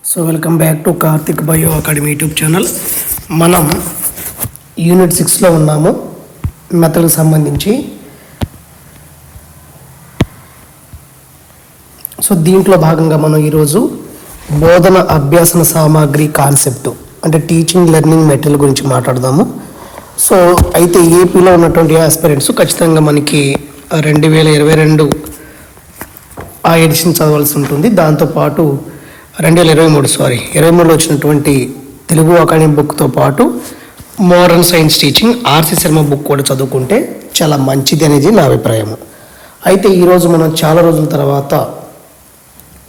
So welcome back to Karthik bio academy YouTube channel. మనం unit 6లో ఉన్నాము, మెథడ్కి సంబంధించి. సో దీంట్లో భాగంగా మనం ఈరోజు బోధన అభ్యాసన సామాగ్రి కాన్సెప్ట్ అంటే టీచింగ్ లెర్నింగ్ మెటీరియల్ గురించి మాట్లాడదాము. సో అయితే ఏపీలో ఉన్నటువంటి ఆస్పిరెంట్స్ ఖచ్చితంగా మనకి 2022 ఆ ఎడిషన్ చదవాల్సి ఉంటుంది. దాంతోపాటు 2023లో వచ్చినటువంటి తెలుగు అకాడమీ బుక్తో పాటు modern science teaching RC Sharma book కూడా చదువుకుంటే చాలా మంచిది అనేది నా అభిప్రాయము. అయితే ఈరోజు మనం చాలా రోజుల తర్వాత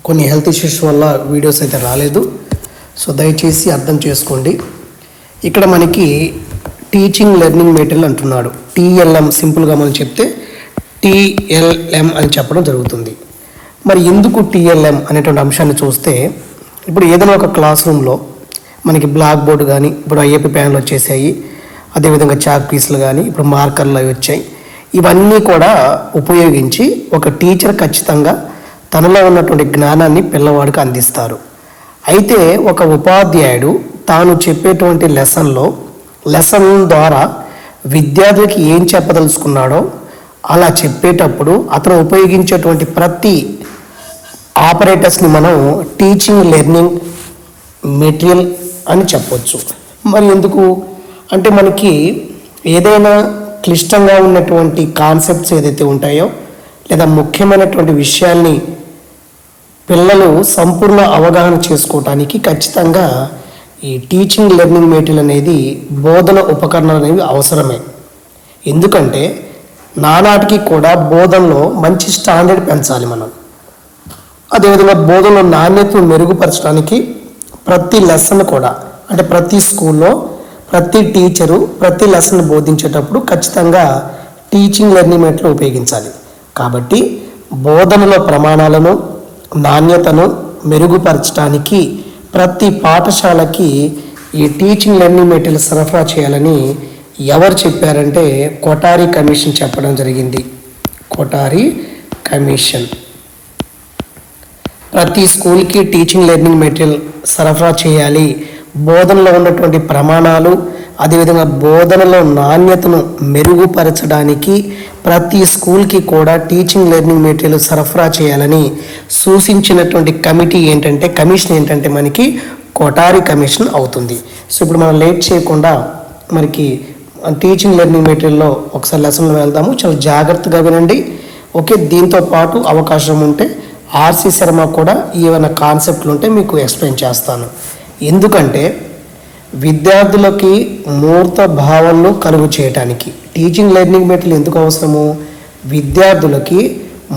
కొన్ని హెల్త్ ఇష్యూస్ వల్ల వీడియోస్ అయితే రాలేదు. సో దయచేసి అర్థం చేసుకోండి. ఇక్కడ మనకి టీచింగ్ లెర్నింగ్ మెటీరియల్ అంటున్నాడు. టీఎల్ఎం సింపుల్గా మనం చెప్తే టీఎల్ఎం అని చెప్పడం జరుగుతుంది. మరి ఎందుకు టీఎల్ఎం అనేటువంటి అంశాన్ని చూస్తే, ఇప్పుడు ఏదైనా ఒక క్లాస్ రూమ్లో మనకి బ్లాక్ బోర్డు కానీ, ఇప్పుడు ఐఏపీ ప్యానల్ వచ్చేసాయి, అదేవిధంగా చాక్ పీసులు కానీ, ఇప్పుడు మార్కర్లు అవి వచ్చాయి. ఇవన్నీ కూడా ఉపయోగించి ఒక టీచర్ ఖచ్చితంగా తనలో ఉన్నటువంటి జ్ఞానాన్ని పిల్లవాడికి అందిస్తారు. అయితే ఒక ఉపాధ్యాయుడు తాను చెప్పేటువంటి లెసన్ ద్వారా విద్యార్థులకి ఏం చెప్పదలుచుకున్నాడో అలా చెప్పేటప్పుడు అతను ఉపయోగించేటువంటి ప్రతి ఆపరేటర్స్ని మనం టీచింగ్ లెర్నింగ్ మెటీరియల్ అని చెప్పొచ్చు. మరి ఎందుకు అంటే, మనకి ఏదైనా క్లిష్టంగా ఉన్నటువంటి కాన్సెప్ట్స్ ఏదైతే ఉంటాయో లేదా ముఖ్యమైనటువంటి విషయాల్ని పిల్లలు సంపూర్ణ అవగాహన చేసుకోవటానికి ఖచ్చితంగా ఈ టీచింగ్ లెర్నింగ్ మెటీరియల్ అనేది, బోధన ఉపకరణాలు అనేవి అవసరమే. ఎందుకంటే నానాటికి కూడా బోధనలో మంచి స్టాండర్డ్ పెంచాలి మనం. అదేవిధంగా బోధనలో నాణ్యతను మెరుగుపరచడానికి ప్రతి లెసన్ కూడా, అంటే ప్రతి స్కూల్లో ప్రతి టీచరు ప్రతి లెసన్ బోధించేటప్పుడు ఖచ్చితంగా టీచింగ్ లెర్నింగ్ మెటీరియల్ ఉపయోగించాలి. కాబట్టి బోధనలో ప్రమాణాలను, నాణ్యతను మెరుగుపరచడానికి ప్రతి పాఠశాలకి ఈ టీచింగ్ లెర్నింగ్ మెటీరియల్ సరఫరా చేయాలని ఎవరు చెప్పారంటే కొఠారి కమిషన్ చెప్పడం జరిగింది. కొఠారి కమిషన్ ప్రతి స్కూల్కి టీచింగ్ లెర్నింగ్ మెటీరియల్ సరఫరా చేయాలి. బోధనలో ఉన్నటువంటి ప్రమాణాలు, అదేవిధంగా బోధనలో నాణ్యతను మెరుగుపరచడానికి ప్రతి స్కూల్కి కూడా టీచింగ్ లెర్నింగ్ మెటీరియల్ సరఫరా చేయాలని సూచించినటువంటి కమిషన్ ఏంటంటే మనకి కొఠారి కమిషన్ అవుతుంది. సో ఇప్పుడు మనం లేట్ చేయకుండా మనకి టీచింగ్ లెర్నింగ్ మెటీరియల్లో ఒకసారి లెసన్లో వెళ్దాము. చాలా జాగ్రత్తగా వినండి. ఓకే, దీంతో పాటు అవకాశం ఉంటే ఆర్సి శర్మ కూడా ఏమైనా కాన్సెప్ట్లు ఉంటే మీకు ఎక్స్ప్లెయిన్ చేస్తాను. ఎందుకంటే విద్యార్థులకి మూర్త భావనలు కలుగు చేయడానికి టీచింగ్ లెర్నింగ్ మెటీరియల్ ఎందుకు అవసరము? విద్యార్థులకి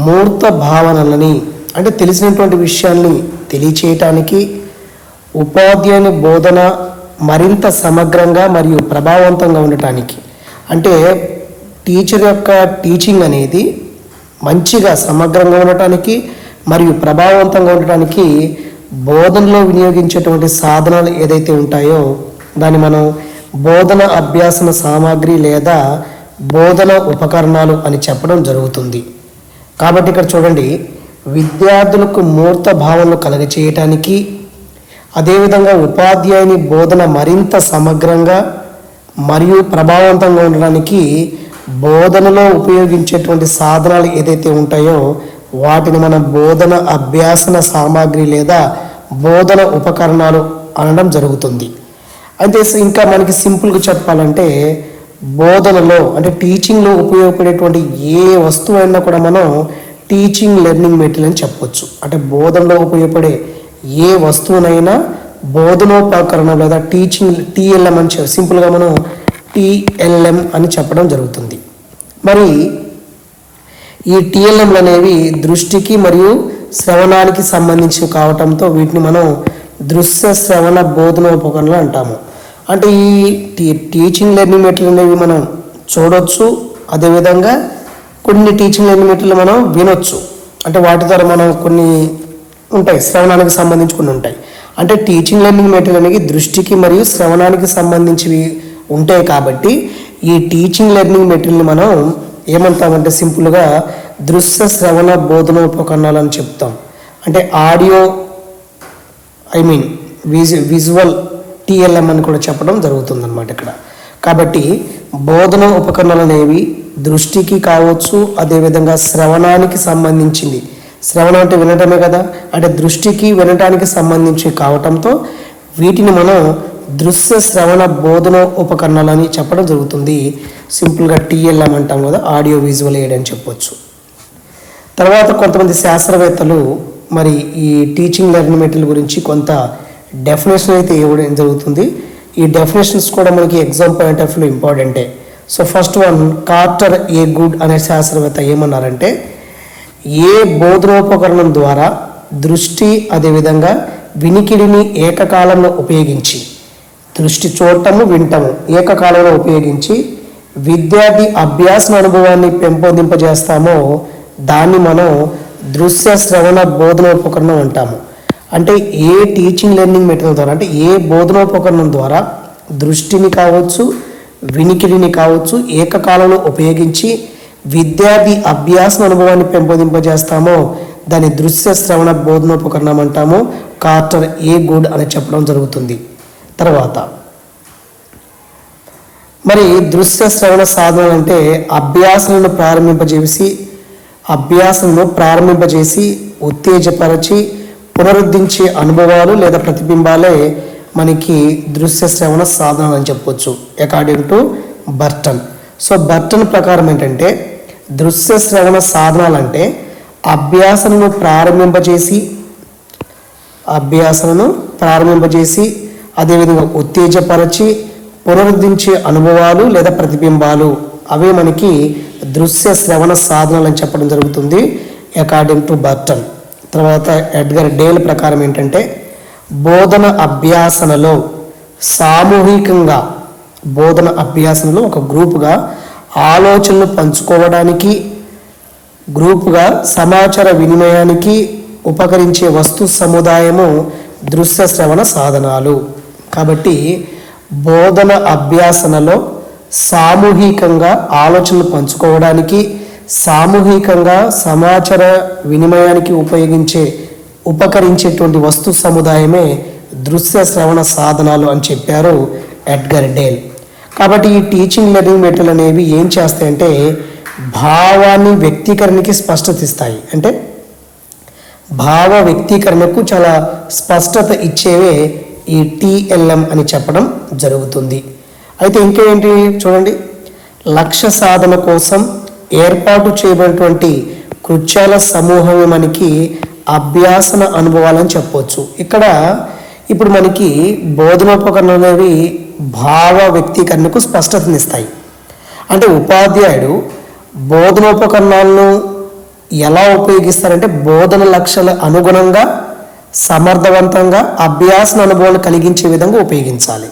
మూర్త భావనలని, అంటే తెలిసినటువంటి విషయాల్ని తెలియచేయటానికి, ఉపాధ్యాయుని బోధన మరింత సమగ్రంగా మరియు ప్రభావవంతంగా ఉండటానికి, అంటే టీచర్ యొక్క టీచింగ్ అనేది మంచిగా సమగ్రంగా ఉండటానికి మరియు ప్రభావవంతంగా ఉండటానికి బోధనలో వినియోగించేటువంటి సాధనాలు ఏదైతే ఉంటాయో దాన్ని మనం బోధన అభ్యాసన సామాగ్రి లేదా బోధన ఉపకరణాలు అని చెప్పడం జరుగుతుంది. కాబట్టి ఇక్కడ చూడండి, విద్యార్థులకు మూర్త భావనలు కలగచేయటానికి, అదేవిధంగా ఉపాధ్యాయుని బోధన మరింత సమగ్రంగా మరియు ప్రభావవంతంగా ఉండడానికి బోధనలో ఉపయోగించేటువంటి సాధనాలు ఏదైతే ఉంటాయో వాటిని మనం బోధన అభ్యాసన సామాగ్రి లేదా బోధన ఉపకరణాలు అనడం జరుగుతుంది. అయితే ఇంకా మనకి సింపుల్గా చెప్పాలంటే, బోధనలో అంటే టీచింగ్లో ఉపయోగపడేటువంటి ఏ వస్తువు అయినా కూడా మనం టీచింగ్ లెర్నింగ్ మెటీరియల్ అని చెప్పొచ్చు. అంటే బోధనలో ఉపయోగపడే ఏ వస్తువునైనా బోధనోపకరణం లేదా టీఎల్ఎం అని సింపుల్గా మనం టీఎల్ఎం అని చెప్పడం జరుగుతుంది. మరి ఈ టీఎల్ఎంలు అనేవి దృష్టికి మరియు శ్రవణానికి సంబంధించి కావటంతో వీటిని మనం దృశ్య శ్రవణ బోధనోపకరణలు అంటాము. అంటే ఈ టీచింగ్ లెర్నింగ్ మెటీరియల్ అనేవి మనం చూడొచ్చు, అదేవిధంగా కొన్ని టీచింగ్ లెర్నింగ్ మెటీరియల్ మనం వినొచ్చు. అంటే వాటి ద్వారా మనం కొన్ని ఉంటాయి, శ్రవణానికి సంబంధించి కొన్ని ఉంటాయి. అంటే టీచింగ్ లెర్నింగ్ మెటీరియల్ అనేది దృష్టికి మరియు శ్రవణానికి సంబంధించివి ఉంటాయి. కాబట్టి ఈ టీచింగ్ లెర్నింగ్ మెటీరియల్ని మనం ఏమంటామంటే సింపుల్గా దృశ్య శ్రవణ బోధనోపకరణాలు అని చెప్తాం. అంటే ఆడియో విజువల్ టిఎల్ఎం అని కూడా చెప్పడం జరుగుతుందన్నమాట ఇక్కడ. కాబట్టి బోధన ఉపకరణాలు అనేవి దృష్టికి కావచ్చు, అదేవిధంగా శ్రవణానికి సంబంధించింది. శ్రవణం అంటే వినటమే కదా, అంటే దృష్టికి వినటానికి సంబంధించి కావటంతో వీటిని మనం దృశ్య శ్రవణ బోధన ఉపకరణాలు అని చెప్పడం జరుగుతుంది. సింపుల్గా టిఎల్ఎం అంటాం కదా, ఆడియో విజువల్ ఎయిడ్ అని చెప్పొచ్చు. తర్వాత కొంతమంది శాస్త్రవేత్తలు మరి ఈ టీచింగ్ లెర్నింగ్ మెటీరియల్ గురించి కొంత డెఫినేషన్ అయితే ఇవ్వడం జరుగుతుంది. ఈ డెఫినేషన్స్ కూడా మనకి ఎగ్జామ్ పాయింట్ ఆఫ్ వ్యూ ఇంపార్టెంటే. So first one, Carter a good అనే శాస్త్రవేత్త ఏమన్నారంటే, ఏ బోధనోపకరణం ద్వారా దృష్టి అదేవిధంగా వినికిడిని ఏకకాలంలో ఉపయోగించి, దృష్టి చూడటము వింటము ఏకకాలంలో ఉపయోగించి విద్యార్థి అభ్యాస అనుభవాన్ని పెంపొందింపజేస్తామో దాన్ని మనం దృశ్య శ్రవణ బోధనోపకరణం అంటాము. అంటే ఏ టీచింగ్ లెర్నింగ్ మెటీరియల్ ద్వారా, అంటే ఏ బోధనోపకరణం ద్వారా దృష్టిని కావచ్చు వినికిడిని కావచ్చు ఏకకాలంలో ఉపయోగించి విద్యార్థి అభ్యాస అనుభవాన్ని పెంపొందింపజేస్తామో దాన్ని దృశ్య శ్రవణ బోధనోపకరణం అంటాము. కార్టర్ ఏ గుడ్ అని చెప్పడం జరుగుతుంది. తర్వాత మరి దృశ్య శ్రవణ సాధనలు అంటే అభ్యాసాలను ప్రారంభింపజేసి ఉత్తేజపరచి పునరుద్ధరించే అనుభవాలు లేదా ప్రతిబింబాలే మనకి దృశ్య శ్రవణ సాధనలు అని చెప్పొచ్చు according to Burton. So Burton ప్రకారం ఏంటంటే దృశ్య శ్రవణ సాధనాలు అంటే అభ్యాసనను ప్రారంభింపజేసి అదేవిధంగా ఉత్తేజపరచి పునరుద్ధరించే అనుభవాలు లేదా ప్రతిబింబాలు అవే మనకి దృశ్య శ్రవణ సాధనాలు అని చెప్పడం జరుగుతుంది అకార్డింగ్ టు బర్టన్. తర్వాత ఎడ్గర్ డేల్ ప్రకారం ఏంటంటే బోధన అభ్యాసనలో ఒక గ్రూపుగా ఆలోచనలు పంచుకోవడానికి, గ్రూపుగా సమాచార వినిమయానికి ఉపకరించే వస్తు సముదాయము దృశ్య శ్రవణ సాధనాలు. కాబట్టి బోధన అభ్యాసనలో సామూహికంగా ఆలోచనలు పంచుకోవడానికి, సామూహికంగా సమాచార వినిమయానికి ఉపకరించేటువంటి వస్తు సముదాయమే దృశ్య శ్రవణ సాధనాలు అని చెప్పారు ఎడ్గర్ డేల్. కాబట్టి ఈ టీచింగ్ లెర్నింగ్ మెటీరియల్ అనేవి ఏం చేస్తాయంటే భావాన్ని వ్యక్తీకరణకి స్పష్టత ఇస్తాయి. అంటే భావ వ్యక్తీకరణకు చాలా స్పష్టత ఇచ్చేవే ఈ టిఎల్ఎం అని చెప్పడం జరుగుతుంది. అయితే ఇంకేంటి చూడండి, లక్ష్య సాధన కోసం ఏర్పాటు చేయబడినటువంటి కృత్యాల సమూహమే మనకి అభ్యాసన అనుభవాలని చెప్పవచ్చు. ఇక్కడ ఇప్పుడు మనకి బోధనోపకరణలు అనేవి భావ వ్యక్తీకరణకు స్పష్టతనిస్తాయి. అంటే ఉపాధ్యాయుడు బోధనోపకరణాలను ఎలా ఉపయోగిస్తారంటే బోధన లక్ష్యాల అనుగుణంగా సమర్థవంతంగా అభ్యాసన అనుభవాలు కలిగించే విధంగా ఉపయోగించాలి.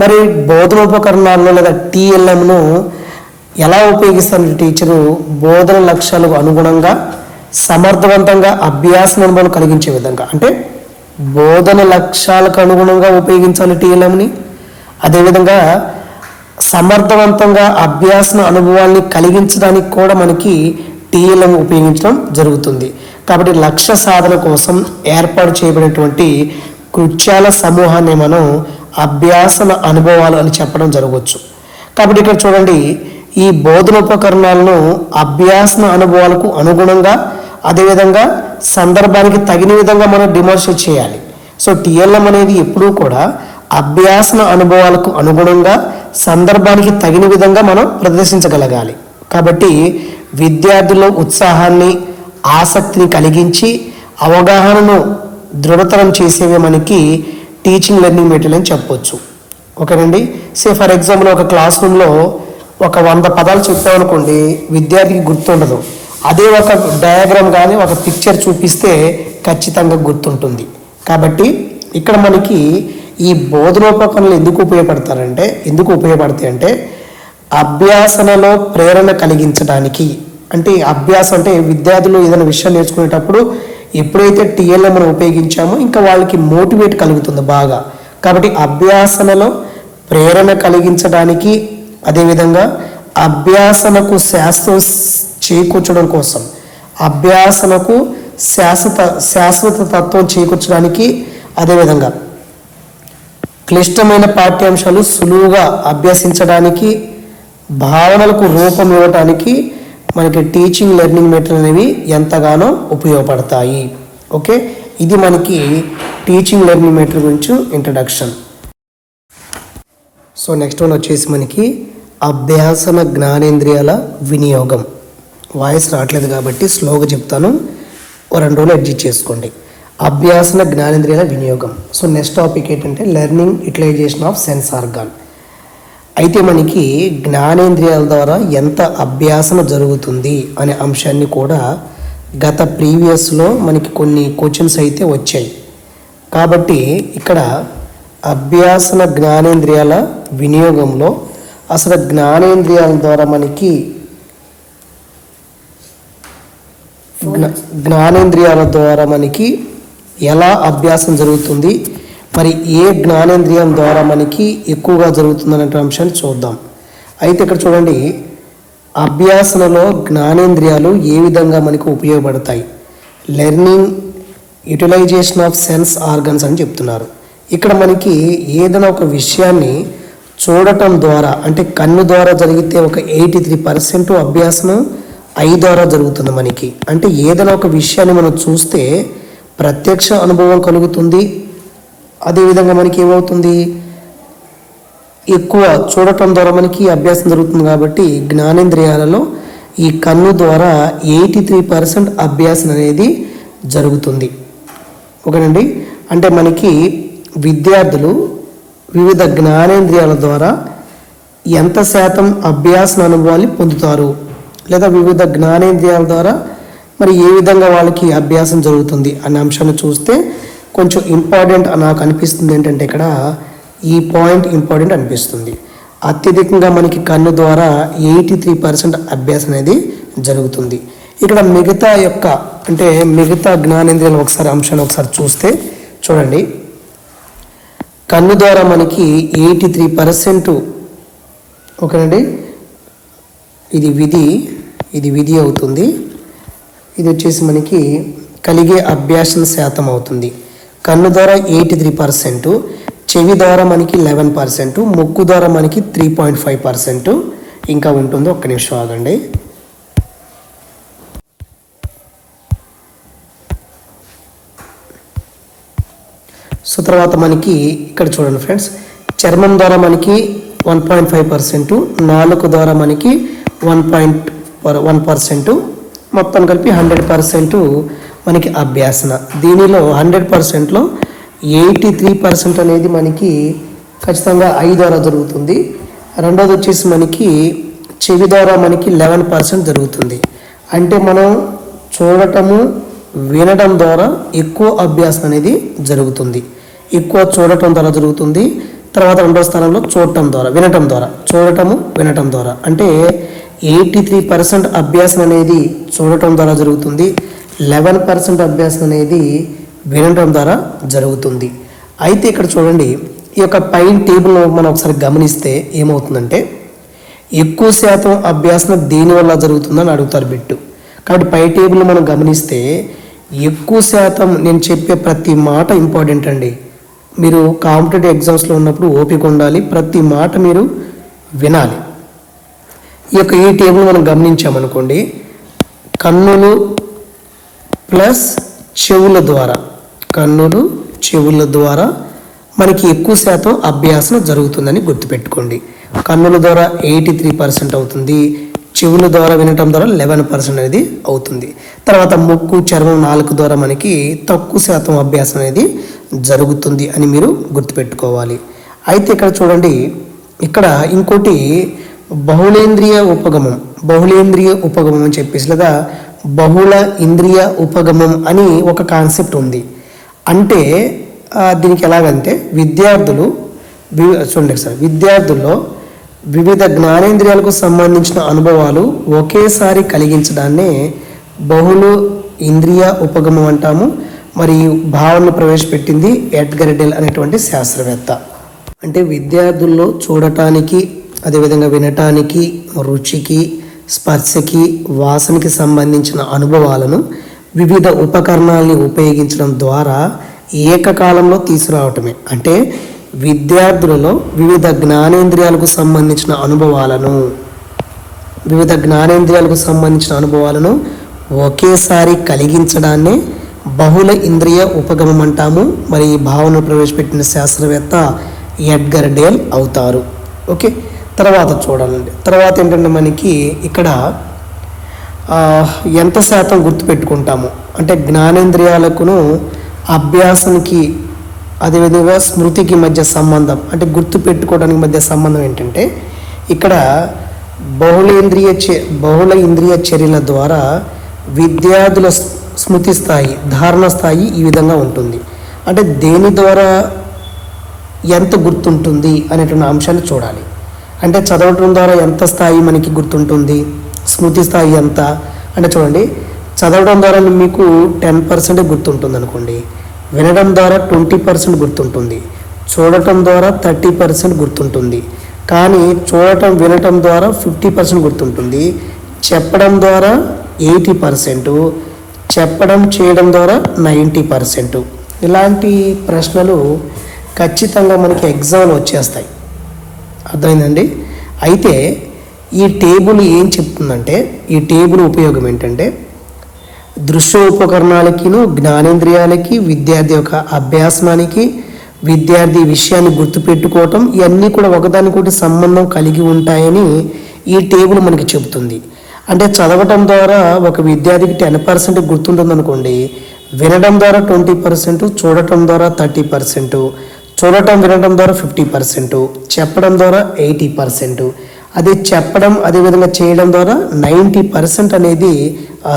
మరి బోధనోపకరణాలను లేదా టిఎల్ఎంను ఎలా ఉపయోగిస్తారంటే టీచరు బోధన లక్ష్యాలకు అనుగుణంగా సమర్థవంతంగా అభ్యాసన అనుభవం కలిగించే విధంగా, అంటే బోధన లక్ష్యాలకు అనుగుణంగా ఉపయోగించాలి టిఎల్ఎంని, అదేవిధంగా సమర్థవంతంగా అభ్యాసన అనుభవాల్ని కలిగించడానికి కూడా మనకి టిఎల్ఎం ఉపయోగించడం జరుగుతుంది. కాబట్టి లక్ష్య సాధన కోసం ఏర్పాటు చేయబడినటువంటి కృత్యాల సమూహాన్ని మనం అభ్యాసన అనుభవాలు అని చెప్పడం జరగవచ్చు. కాబట్టి ఇక్కడ చూడండి, ఈ బోధనోపకరణాలను అభ్యాసన అనుభవాలకు అనుగుణంగా అదేవిధంగా సందర్భానికి తగిన విధంగా మనం డిమాన్స్ట్రేట్ చేయాలి. సో టిఎల్ఎం అనేది ఎప్పుడూ కూడా అభ్యాసన అనుభవాలకు అనుగుణంగా సందర్భానికి తగిన విధంగా మనం ప్రదర్శించగలగాలి. కాబట్టి విద్యార్థుల్లో ఉత్సాహాన్ని ఆసక్తిని కలిగించి అవగాహనను దృఢతరం చేసేవే మనకి టీచింగ్ లెర్నింగ్ మెటీరియల్ అని చెప్పొచ్చు. ఓకేనండి. ఫర్ ఎగ్జాంపుల్ ఒక క్లాస్ రూమ్లో ఒక 100 పదాలు చెప్పామనుకోండి, విద్యార్థికి గుర్తుండదు. అదే ఒక డయాగ్రామ్ కానీ ఒక పిక్చర్ చూపిస్తే ఖచ్చితంగా గుర్తుంటుంది. కాబట్టి ఇక్కడ మనకి ఈ బోధనోపకరణలు ఎందుకు ఉపయోగపడతాయి అంటే అభ్యాసనలో ప్రేరణ కలిగించడానికి. అంటే అభ్యాసం అంటే విద్యార్థులు ఏదైనా విషయం నేర్చుకునేటప్పుడు ఎప్పుడైతే టిఎల్ఎం మనం ఉపయోగించామో ఇంకా వాళ్ళకి మోటివేట్ కలుగుతుంది బాగా. కాబట్టి అభ్యాసనలో ప్రేరణ కలిగించడానికి, అదేవిధంగా అభ్యాసనకు శాస్త్రం చేకూర్చడం కోసం, అభ్యాసనకు శాశ్వత తత్వం చేకూర్చడానికి, అదేవిధంగా క్లిష్టమైన పాఠ్యాంశాలు సులువుగా అభ్యసించడానికి, భావనలకు రూపం ఇవ్వడానికి మనకి టీచింగ్ లెర్నింగ్ మెటీరియల్ అనేవి ఎంతగానో ఉపయోగపడతాయి. ఓకే, ఇది మనకి టీచింగ్ లెర్నింగ్ మెటీరియల్ గురించి ఇంట్రడక్షన్. సో నెక్స్ట్ వన్ వచ్చేసి మనకి అభ్యాసన జ్ఞానేంద్రియాల వినియోగం. వాయిస్ రావట్లేదు కాబట్టి స్లోగా చెప్తాను, 2 రోజులు అడ్జస్ట్ చేసుకోండి. అభ్యాసన జ్ఞానేంద్రియాల వినియోగం. సో నెక్స్ట్ టాపిక్ ఏంటంటే learning utilization of sense organ. అయితే మనకి జ్ఞానేంద్రియాల ద్వారా ఎంత అభ్యాసన జరుగుతుంది అనే అంశాన్ని కూడా గత ప్రీవియస్లో మనకి కొన్ని క్వశ్చన్స్ అయితే వచ్చాయి. కాబట్టి ఇక్కడ అభ్యాసన జ్ఞానేంద్రియాల వినియోగంలో అసలు జ్ఞానేంద్రియాల ద్వారా మనకి ఎలా అభ్యాసం జరుగుతుంది, మరి ఏ జ్ఞానేంద్రియం ద్వారా మనకి ఎక్కువగా జరుగుతుంది అనే అంశాన్ని చూద్దాం. అయితే ఇక్కడ చూడండి, అభ్యాసనలో జ్ఞానేంద్రియాలు ఏ విధంగా మనకు ఉపయోగపడతాయి. Learning utilization of sense organs అని చెప్తున్నారు. ఇక్కడ మనకి ఏదైనా ఒక విషయాన్ని చూడటం ద్వారా, అంటే కన్ను ద్వారా జరిగితే ఒక 83% అభ్యాసనం ఐ ద్వారా జరుగుతుంది మనకి. అంటే ఏదైనా ఒక విషయాన్ని మనం చూస్తే ప్రత్యక్ష అనుభవం కలుగుతుంది. అదేవిధంగా మనకి ఏమవుతుంది, ఎక్కువ చూడటం ద్వారా మనకి అభ్యాసం జరుగుతుంది. కాబట్టి జ్ఞానేంద్రియాలలో ఈ కన్ను ద్వారా 83% అభ్యాసం అనేది జరుగుతుంది. ఓకేనండి, అంటే మనకి విద్యార్థులు వివిధ జ్ఞానేంద్రియాల ద్వారా ఎంత శాతం అభ్యాస అనుభవాన్ని పొందుతారు, లేదా వివిధ జ్ఞానేంద్రియాల ద్వారా మరి ఏ విధంగా వాళ్ళకి అభ్యాసం జరుగుతుంది అనే అంశాన్ని చూస్తే కొంచెం ఇంపార్టెంట్ నాకు అనిపిస్తుంది. ఏంటంటే ఇక్కడ ఈ పాయింట్ ఇంపార్టెంట్ అనిపిస్తుంది. అత్యధికంగా మనకి కన్ను ద్వారా 83% అభ్యాసం అనేది జరుగుతుంది. ఇక్కడ మిగతా జ్ఞానేంద్రియాలు అంశాన్ని ఒకసారి చూస్తే చూడండి, కన్ను ద్వారా మనకి 83%. ఓకేనండి, ఇది విధి అవుతుంది. ఇది వచ్చేసి మనకి కలిగే అభ్యాసన శాతం అవుతుంది. కన్ను ద్వారా 83%, చెవి ద్వారా మనకి 11%, ముక్కు ద్వారా మనకి 3.5% ఇంకా ఉంటుంది. ఒక్క నిమిషం ఆగండి. సో తర్వాత మనకి ఇక్కడ చూడండి ఫ్రెండ్స్, చర్మం ద్వారా మనకి 1.5%, నాలుక ద్వారా మనకి 1.1%, మొత్తం కలిపి 100% మనకి అభ్యాసన. దీనిలో 100%లో 83% అనేది మనకి ఖచ్చితంగా ఐ ద్వారా జరుగుతుంది. రెండోది వచ్చేసి మనకి చెవి ద్వారా మనకి 11% జరుగుతుంది. అంటే మనం చూడటము, వినడం ద్వారా ఎక్కువ అభ్యాసం అనేది జరుగుతుంది. ఎక్కువ చూడటం ద్వారా జరుగుతుంది. తర్వాత రెండో స్థానంలో వినటం ద్వారా అంటే 83% అభ్యాసం అనేది చూడటం ద్వారా జరుగుతుంది. 11% అభ్యాసం అనేది వినడం ద్వారా జరుగుతుంది. అయితే ఇక్కడ చూడండి, ఈ యొక్క పైన టేబుల్ మనం ఒకసారి గమనిస్తే ఏమవుతుందంటే ఎక్కువ శాతం అభ్యాసం దేనివల్ల జరుగుతుందని అడుగుతారు బిట్టు. కాబట్టి పై టేబుల్ మనం గమనిస్తే ఎక్కువ శాతం, నేను చెప్పే ప్రతి మాట ఇంపార్టెంట్ అండి. మీరు కాంపిటేటివ్ ఎగ్జామ్స్లో ఉన్నప్పుడు ఓపిక ఉండాలి, ప్రతి మాట మీరు వినాలి. ఈ టేబుల్ మనం గమనించామనుకోండి, కన్నులు ప్లస్ చెవుల ద్వారా మనకి ఎక్కువ శాతం అభ్యాసం జరుగుతుందని గుర్తుపెట్టుకోండి. కన్నుల ద్వారా 83% అవుతుంది, చెవుల ద్వారా వినటం ద్వారా 11% అనేది అవుతుంది. తర్వాత ముక్కు, చర్మం, నాలుక ద్వారా మనకి తక్కువ శాతం అభ్యాసం అనేది జరుగుతుంది అని మీరు గుర్తుపెట్టుకోవాలి. అయితే ఇక్కడ చూడండి, ఇక్కడ ఇంకోటి బహుళేంద్రియ ఉపగమం అని చెప్పేసి, లేదా బహుళ ఇంద్రియ ఉపగమం అని ఒక కాన్సెప్ట్ ఉంది. అంటే దీనికి ఎలాగంటే విద్యార్థుల్లో వివిధ జ్ఞానేంద్రియాలకు సంబంధించిన అనుభవాలు ఒకేసారి కలిగించడాన్నే బహుళ ఇంద్రియ ఉపగమం అంటాము. మరియు భావనను ప్రవేశపెట్టింది ఎడ్గర్ డెల్ అనేటువంటి శాస్త్రవేత్త. అంటే విద్యార్థుల్లో చూడటానికి, అదేవిధంగా వినటానికి, రుచికి, స్పర్శకి, వాసనకి సంబంధించిన అనుభవాలను వివిధ ఉపకరణాలని ఉపయోగించడం ద్వారా ఏకకాలంలో తీసుకురావటమే. అంటే విద్యార్థులలో వివిధ జ్ఞానేంద్రియాలకు సంబంధించిన అనుభవాలను ఒకేసారి కలిగించడాన్నే బహుళ ఇంద్రియ ఉపగమం అంటాము. మరి ఈ భావనను ప్రవేశపెట్టిన శాస్త్రవేత్త ఎడ్గర్ డేల్ అవుతారు. ఓకే, తర్వాత చూడాలండి. తర్వాత ఏంటంటే మనకి ఇక్కడ ఎంత శాతం గుర్తుపెట్టుకుంటాము అంటే జ్ఞానేంద్రియాలకును అభ్యాసానికి అదేవిధంగా స్మృతికి మధ్య సంబంధం, అంటే గుర్తు పెట్టుకోవడానికి మధ్య సంబంధం ఏంటంటే ఇక్కడ బహుళ ఇంద్రియ చర్యల ద్వారా విద్యార్థుల స్మృతి స్థాయి, ధారణ స్థాయి ఈ విధంగా ఉంటుంది. అంటే దేని ద్వారా ఎంత గుర్తుంటుంది అనేటువంటి అంశాన్ని చూడాలి. అంటే చదవటం ద్వారా ఎంత స్థాయి మనకి గుర్తుంటుంది, స్మృతి స్థాయి ఎంత అంటే చూడండి, చదవడం ద్వారా మీకు 10% గుర్తుంటుంది అనుకోండి, వినడం ద్వారా 20% గుర్తుంటుంది, చూడటం ద్వారా 30% గుర్తుంటుంది, కానీ వినటం ద్వారా 50% గుర్తుంటుంది, చెప్పడం ద్వారా 80%, చేయడం ద్వారా 90%. ఇలాంటి ప్రశ్నలు ఖచ్చితంగా మనకి ఎగ్జామ్లో వచ్చేస్తాయి. అర్థమైందండి. అయితే ఈ టేబుల్ ఏం చెప్తుందంటే, ఈ టేబుల్ ఉపయోగం ఏంటంటే దృశ్యోపకరణాలకిను జ్ఞానేంద్రియాలకి, విద్యార్థి యొక్క అభ్యాసానికి, విద్యార్థి విషయాన్ని గుర్తుపెట్టుకోవటం, ఇవన్నీ కూడా ఒకదానికొకటి సంబంధం కలిగి ఉంటాయని ఈ టేబుల్ మనకి చెబుతుంది. అంటే చదవటం ద్వారా ఒక విద్యార్థికి 10% గుర్తుంటుంది అనుకోండి, వినడం ద్వారా 20%, చూడటం ద్వారా 30%, వినడం ద్వారా 50%, చెప్పడం ద్వారా 80%, అదే చెప్పడం అదేవిధంగా చేయడం ద్వారా 90% అనేది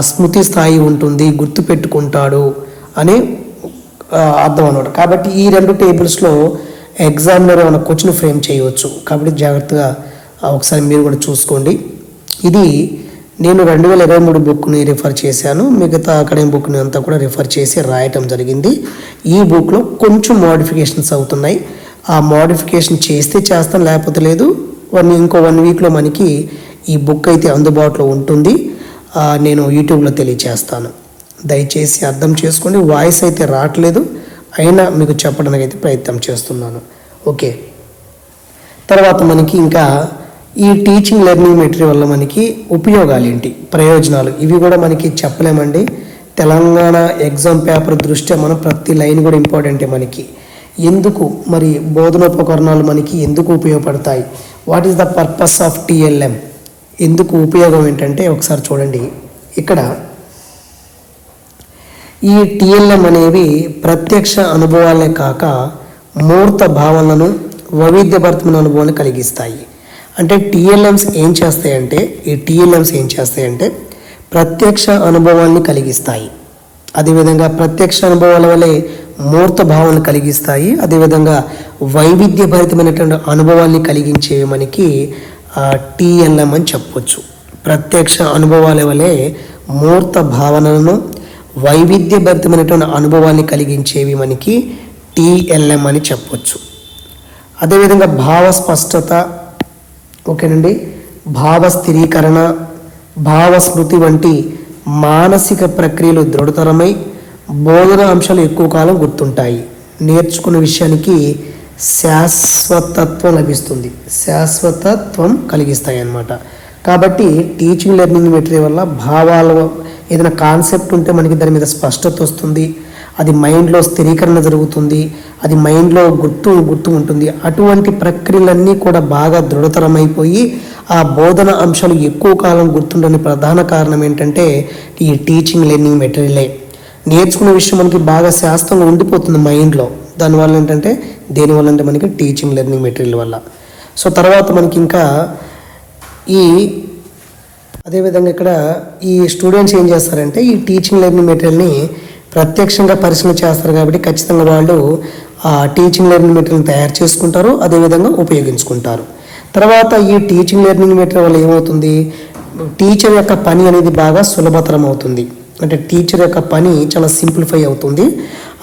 స్మృతి స్థాయి ఉంటుంది, గుర్తుపెట్టుకుంటాడు అని అర్థం అన్నమాట. కాబట్టి ఈ రెండు టేబుల్స్లో ఎగ్జామినర్ ఏమైనా క్వశ్చన్ ఫ్రేమ్ చేయవచ్చు. కాబట్టి జాగ్రత్తగా ఒకసారి మీరు కూడా చూసుకోండి. ఇది నేను 2023 బుక్ని రిఫర్ చేశాను, మిగతా అకాడమిక్ బుక్ని అంతా కూడా రిఫర్ చేసి రాయటం జరిగింది. ఈ బుక్లో కొంచెం మోడిఫికేషన్స్ అవుతున్నాయి. ఆ మోడిఫికేషన్ చేస్తే చేస్తాను, లేకపోతే లేదు. ఇంకో 1 వీక్లో మనకి ఈ బుక్ అయితే అందుబాటులో ఉంటుంది. నేను యూట్యూబ్లో తెలియచేస్తాను. దయచేసి అర్థం చేసుకోండి. వాయిస్ అయితే రావట్లేదు, అయినా మీకు చెప్పడానికి అయితే ప్రయత్నం చేస్తున్నాను. ఓకే, తర్వాత మనకి ఇంకా ఈ టీచింగ్ లెర్నింగ్ మెటీరియల్ వల్ల మనకి ఉపయోగాలు ఏంటి, ప్రయోజనాలు, ఇవి కూడా మనకి చెప్పలేమండి. తెలంగాణ ఎగ్జామ్ పేపర్ దృష్ట్యా మనం ప్రతి లైన్ కూడా ఇంపార్టెంటే మనకి. ఎందుకు మరి బోధనోపకరణాలు మనకి ఎందుకు ఉపయోగపడతాయి, what is the purpose of TLM, ఎందుకు ఉపయోగం ఏంటంటే ఒకసారి చూడండి. ఇక్కడ ఈ టిఎల్ఎం అనేవి ప్రత్యక్ష అనుభవాలే కాక మూర్త భావనలను, వైవిధ్యభరితమైన అనుభవాలను కలిగిస్తాయి. అంటే టిఎల్ఎంస్ ఏం చేస్తాయంటే ప్రత్యక్ష అనుభవాన్ని కలిగిస్తాయి, అదేవిధంగా ప్రత్యక్ష అనుభవాల వల్లే మూర్త భావాలను కలిగిస్తాయి, అదేవిధంగా వైవిధ్యభరితమైనటువంటి అనుభవాన్ని కలిగించేవి మనకి టిఎల్ఎం అని చెప్పవచ్చు. ప్రత్యక్ష అనుభవాల వల్లే మూర్త భావనలను, వైవిధ్యభరితమైనటువంటి అనుభవాన్ని కలిగించేవి మనకి టిఎల్ఎం అని చెప్పవచ్చు. అదేవిధంగా భావ స్పష్టత, ఓకేనండి, భావ స్థిరీకరణ, భావస్మృతి వంటి మానసిక ప్రక్రియలు దృఢతరమై బోధన అంశాలు ఎక్కువ కాలం గుర్తుంటాయి. నేర్చుకున్న విషయానికి శాశ్వతత్వం కలిగిస్తాయి అన్నమాట. కాబట్టి టీచింగ్ లెర్నింగ్ మెటీరియల్ వల్ల భావాలు, ఏదైనా కాన్సెప్ట్ ఉంటే మనకి దాని మీద స్పష్టత వస్తుంది, అది మైండ్లో స్థిరీకరణ జరుగుతుంది, అది మైండ్లో గుర్తు ఉంటుంది. అటువంటి ప్రక్రియలన్నీ కూడా బాగా దృఢతరమైపోయి ఆ బోధన అంశాలు ఎక్కువ కాలం గుర్తుండని ప్రధాన కారణం ఏంటంటే ఈ టీచింగ్ లెర్నింగ్ మెటీరియలే. నేర్చుకునే విషయం మనకి బాగా శాస్త్రంగా ఉండిపోతుంది మైండ్లో. దానివల్ల ఏంటంటే దేనివల్ల అంటే మనకి టీచింగ్ లెర్నింగ్ మెటీరియల్ వల్ల. సో తర్వాత మనకి ఇంకా అదేవిధంగా ఇక్కడ ఈ స్టూడెంట్స్ ఏం చేస్తారంటే ఈ టీచింగ్ లెర్నింగ్ మెటీరియల్ని ప్రత్యక్షంగా పరిశీలన చేస్తారు. కాబట్టి ఖచ్చితంగా వాళ్ళు ఆ టీచింగ్ లెర్నింగ్ మెటీరియల్ని తయారు చేసుకుంటారు, అదేవిధంగా ఉపయోగించుకుంటారు. తర్వాత ఈ టీచింగ్ లెర్నింగ్ మెటీరియల్ వల్ల ఏమవుతుంది, టీచర్ యొక్క పని అనేది బాగా సులభతరం అవుతుంది. అంటే టీచర్ యొక్క పని చాలా సింప్లిఫై అవుతుంది.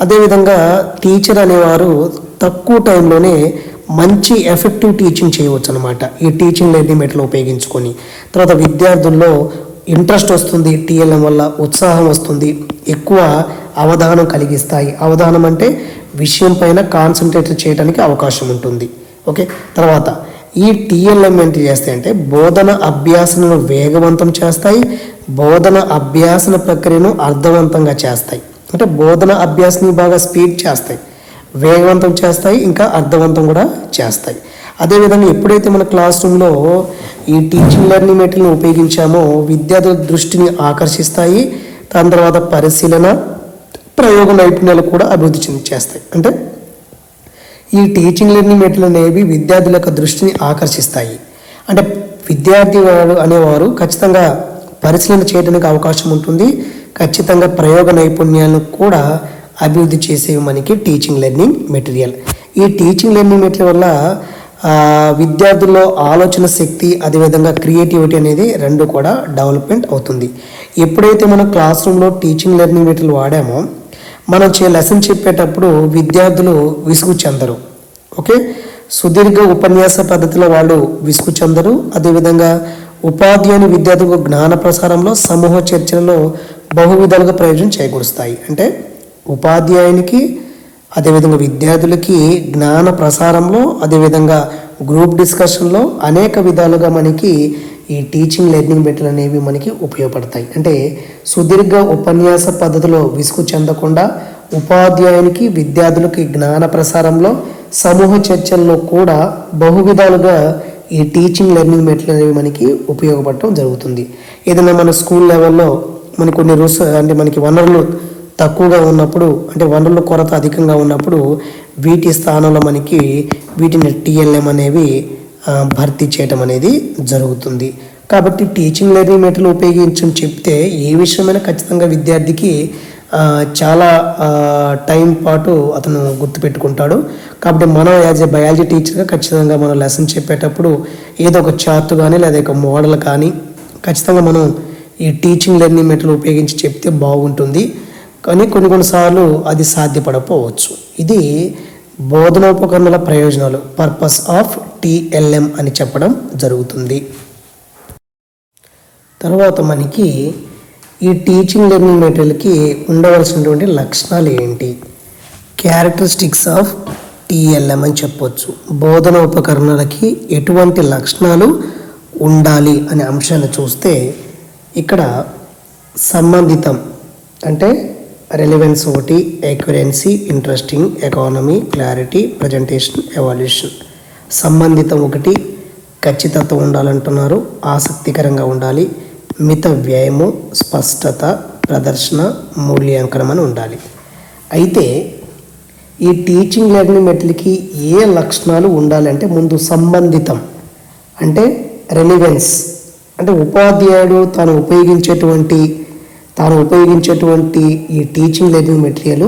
అదేవిధంగా టీచర్ అనేవారు తక్కువ టైంలోనే మంచి ఎఫెక్టివ్ టీచింగ్ చేయవచ్చు అనమాట ఈ టీచింగ్ లెర్నింగ్ మెటీరియల్ ఉపయోగించుకొని. తర్వాత విద్యార్థుల్లో ఇంట్రెస్ట్ వస్తుంది, టీఎల్ఎం వల్ల ఉత్సాహం వస్తుంది, ఎక్కువ అవధానం కలిగిస్తాయి. అవధానం అంటే విషయం పైన కాన్సన్ట్రేట్ చేయడానికి అవకాశం ఉంటుంది. ఓకే, తర్వాత ఈ టీఎల్ఎం ఏంటి చేస్తాయి అంటే బోధన అభ్యాసనను వేగవంతం చేస్తాయి, బోధన అభ్యాసన ప్రక్రియను అర్థవంతంగా చేస్తాయి. అంటే బోధన అభ్యాసాన్ని బాగా స్పీడ్ చేస్తాయి, వేగవంతం చేస్తాయి, ఇంకా అర్థవంతం కూడా చేస్తాయి. అదేవిధంగా ఎప్పుడైతే మన క్లాస్ రూమ్లో ఈ టీచింగ్ లెర్నింగ్ మెటీరియల్ని ఉపయోగించామో విద్యార్థుల దృష్టిని ఆకర్షిస్తాయి. దాని తర్వాత పరిశీలన, ప్రయోగ నైపుణ్యాలు కూడా అభివృద్ధి చేస్తాయి. అంటే ఈ టీచింగ్ లెర్నింగ్ మెటీరియల్ అనేవి విద్యార్థుల యొక్క దృష్టిని ఆకర్షిస్తాయి. అంటే విద్యార్థి అనేవారు ఖచ్చితంగా పరిశీలన చేయడానికి అవకాశం ఉంటుంది, ఖచ్చితంగా ప్రయోగ నైపుణ్యాలను కూడా అభివృద్ధి చేసేవి మనకి టీచింగ్ లెర్నింగ్ మెటీరియల్. ఈ టీచింగ్ లెర్నింగ్ మెటీరియల్ వల్ల విద్యార్థుల్లో ఆలోచన శక్తి, అదేవిధంగా క్రియేటివిటీ అనేది రెండు కూడా డెవలప్మెంట్ అవుతుంది. ఎప్పుడైతే మనం క్లాస్ రూమ్లో టీచింగ్ లెర్నింగ్ మెటీరియల్ వాడామో మనం లెసన్ చెప్పేటప్పుడు విద్యార్థులు విసుగు చెందరు. ఓకే, సుదీర్ఘ ఉపన్యాస పద్ధతిలో వాళ్ళు విసుగు చెందరు. అదేవిధంగా ఉపాధ్యాయుని విద్యార్థులకు జ్ఞాన ప్రసారంలో, సమూహ చర్చలలో బహువిధాలుగా ప్రయోజనం చేకూరుస్తాయి. అంటే ఉపాధ్యాయునికి అదేవిధంగా విద్యార్థులకి జ్ఞాన ప్రసారంలో, అదేవిధంగా గ్రూప్ డిస్కషన్లో అనేక విధాలుగా మనకి ఈ టీచింగ్ లెర్నింగ్ మెటీరియల్ అనేవి మనకి ఉపయోగపడతాయి. అంటే సుదీర్ఘ ఉపన్యాస పద్ధతిలో విసుగు చెందకుండా ఉపాధ్యాయునికి విద్యార్థులకి జ్ఞాన ప్రసారంలో, సమూహ చర్చల్లో కూడా బహువిధాలుగా ఈ టీచింగ్ లెర్నింగ్ మెటీరియల్ అనేవి మనకి ఉపయోగపడటం జరుగుతుంది. ఏదైనా మన స్కూల్ లెవెల్లో మనకి కొన్ని అంటే మనకి వనరులు తక్కువగా ఉన్నప్పుడు, అంటే వనరుల కొరత అధికంగా ఉన్నప్పుడు వీటి స్థానంలో మనకి వీటిని టీఎల్ఎం అనేవి భర్తీ చేయటం అనేది జరుగుతుంది. కాబట్టి టీచింగ్ లెర్నింగ్ మెటీరియల్ ఉపయోగించని చెప్తే ఏ విషయమైనా ఖచ్చితంగా విద్యార్థికి చాలా టైం పాటు అతను గుర్తుపెట్టుకుంటాడు. కాబట్టి మనం యాజ్ ఏ బయాలజీ టీచర్గా ఖచ్చితంగా మనం లెసన్ చెప్పేటప్పుడు ఏదో ఒక చార్ట్ కానీ లేదా ఒక మోడల్ కానీ ఖచ్చితంగా మనం ఈ టీచింగ్ లెర్నింగ్ మెటీరియల్ ఉపయోగించి చెప్తే బాగుంటుంది. కానీ కొన్నిసార్లు అది సాధ్యపడకపోవచ్చు. ఇది బోధనోపకరణల ప్రయోజనాలు, పర్పస్ ఆఫ్ టీఎల్ఎం అని చెప్పడం జరుగుతుంది. తర్వాత మనకి ఈ టీచింగ్ లెర్నింగ్ మెటీరియల్కి ఉండవలసినటువంటి లక్షణాలు ఏంటి, క్యారెక్టరిస్టిక్స్ ఆఫ్ టీఎల్ఎం అని చెప్పొచ్చు. బోధన ఉపకరణలకి ఎటువంటి లక్షణాలు ఉండాలి అనే అంశాన్ని చూస్తే ఇక్కడ సంబంధితం అంటే రెలివెన్స్ ఒకటి, accuracy, interesting, economy, clarity, presentation, evaluation. సంబంధితం ఒకటి, ఖచ్చితత్వం ఉండాలంటున్నారు, ఆసక్తికరంగా ఉండాలి, మిత వ్యయము, స్పష్టత, ప్రదర్శన, మూల్యాంకనం అని ఉండాలి. అయితే ఈ టీచింగ్ లెర్నింగ్ మెటీరియల్కి ఏ లక్షణాలు ఉండాలంటే ముందు సంబంధితం అంటే రెలివెన్స్, అంటే ఉపాధ్యాయుడు తాను ఉపయోగించేటువంటి ఈ టీచింగ్ లెర్నింగ్ మెటీరియల్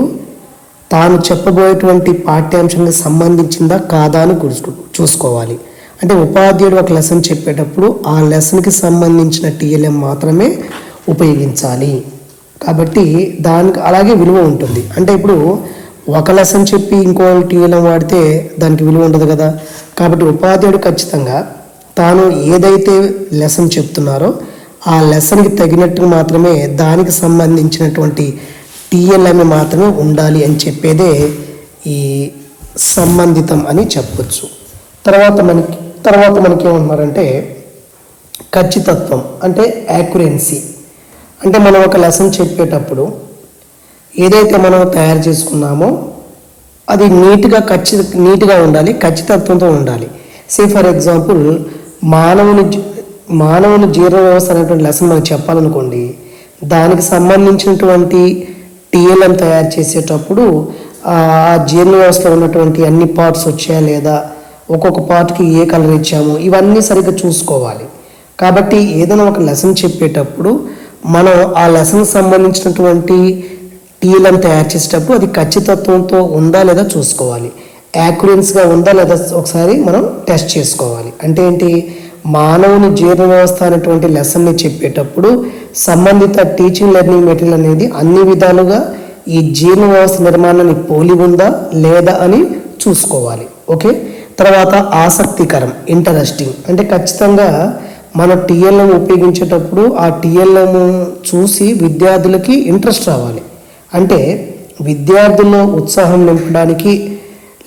తాను చెప్పబోయేటువంటి పాఠ్యాంశానికి సంబంధించిందా కాదా అని చూసుకోవాలి. అంటే ఉపాధ్యాయుడు ఒక లెసన్ చెప్పేటప్పుడు ఆ లెసన్కి సంబంధించిన టీఎల్ఎం మాత్రమే ఉపయోగించాలి. కాబట్టి దానికి అలాగే విలువ ఉంటుంది. అంటే ఇప్పుడు ఒక లెసన్ చెప్పి ఇంకో టీఎల్ఎం వాడితే దానికి విలువ ఉండదు కదా. కాబట్టి ఉపాధ్యాయుడు ఖచ్చితంగా తాను ఏదైతే లెసన్ చెప్తున్నారో ఆ లెసన్కి తగినట్టు మాత్రమే దానికి సంబంధించినటువంటి టీఎల్ఎం మాత్రమే ఉండాలి అని చెప్పేదే ఈ సంబంధితం అని చెప్పొచ్చు. తర్వాత మనకి ఏమంటున్నారంటే ఖచ్చితత్వం అంటే యాక్యురెన్సీ. అంటే మనం ఒక లెసన్ చెప్పేటప్పుడు ఏదైతే మనం తయారు చేసుకున్నామో అది నీట్గా ఉండాలి, ఖచ్చితత్వంతో ఉండాలి. సే ఫర్ ఎగ్జాంపుల్ మానవుని జీర్ణ వ్యవస్థ అనేటువంటి లెసన్ మనం చెప్పాలనుకోండి, దానికి సంబంధించినటువంటి టీఎల్ఎం తయారు చేసేటప్పుడు ఆ జీర్ణ వ్యవస్థలో ఉన్నటువంటి అన్ని పార్ట్స్ వచ్చాయా లేదా, ఒక్కొక్క పార్ట్కి ఏ కలర్ ఇచ్చాము, ఇవన్నీ సరిగ్గా చూసుకోవాలి. కాబట్టి ఏదైనా ఒక లెసన్ చెప్పేటప్పుడు మనం ఆ లెసన్కి సంబంధించినటువంటి టీఎల్ఎం తయారు చేసేటప్పుడు అది ఖచ్చితత్వంతో ఉందా లేదా చూసుకోవాలి, యాక్యురెన్స్గా ఉందా లేదా ఒకసారి మనం టెస్ట్ చేసుకోవాలి. అంటే ఏంటి, మానవుని జీర్ణ వ్యవస్థ అనేటువంటి లెసన్ని చెప్పేటప్పుడు సంబంధిత టీచింగ్ లెర్నింగ్ మెటీరియల్ అనేది అన్ని విధాలుగా ఈ జీర్ణ వ్యవస్థ నిర్మాణాన్ని పోలి ఉందా లేదా అని చూసుకోవాలి. ఓకే, తర్వాత ఆసక్తికరం ఇంట్రెస్టింగ్, అంటే ఖచ్చితంగా మన టీఎల్ఎం ఉపయోగించేటప్పుడు ఆ టీఎల్ఎం చూసి విద్యార్థులకి ఇంట్రెస్ట్ రావాలి. అంటే విద్యార్థుల్లో ఉత్సాహం నింపడానికి,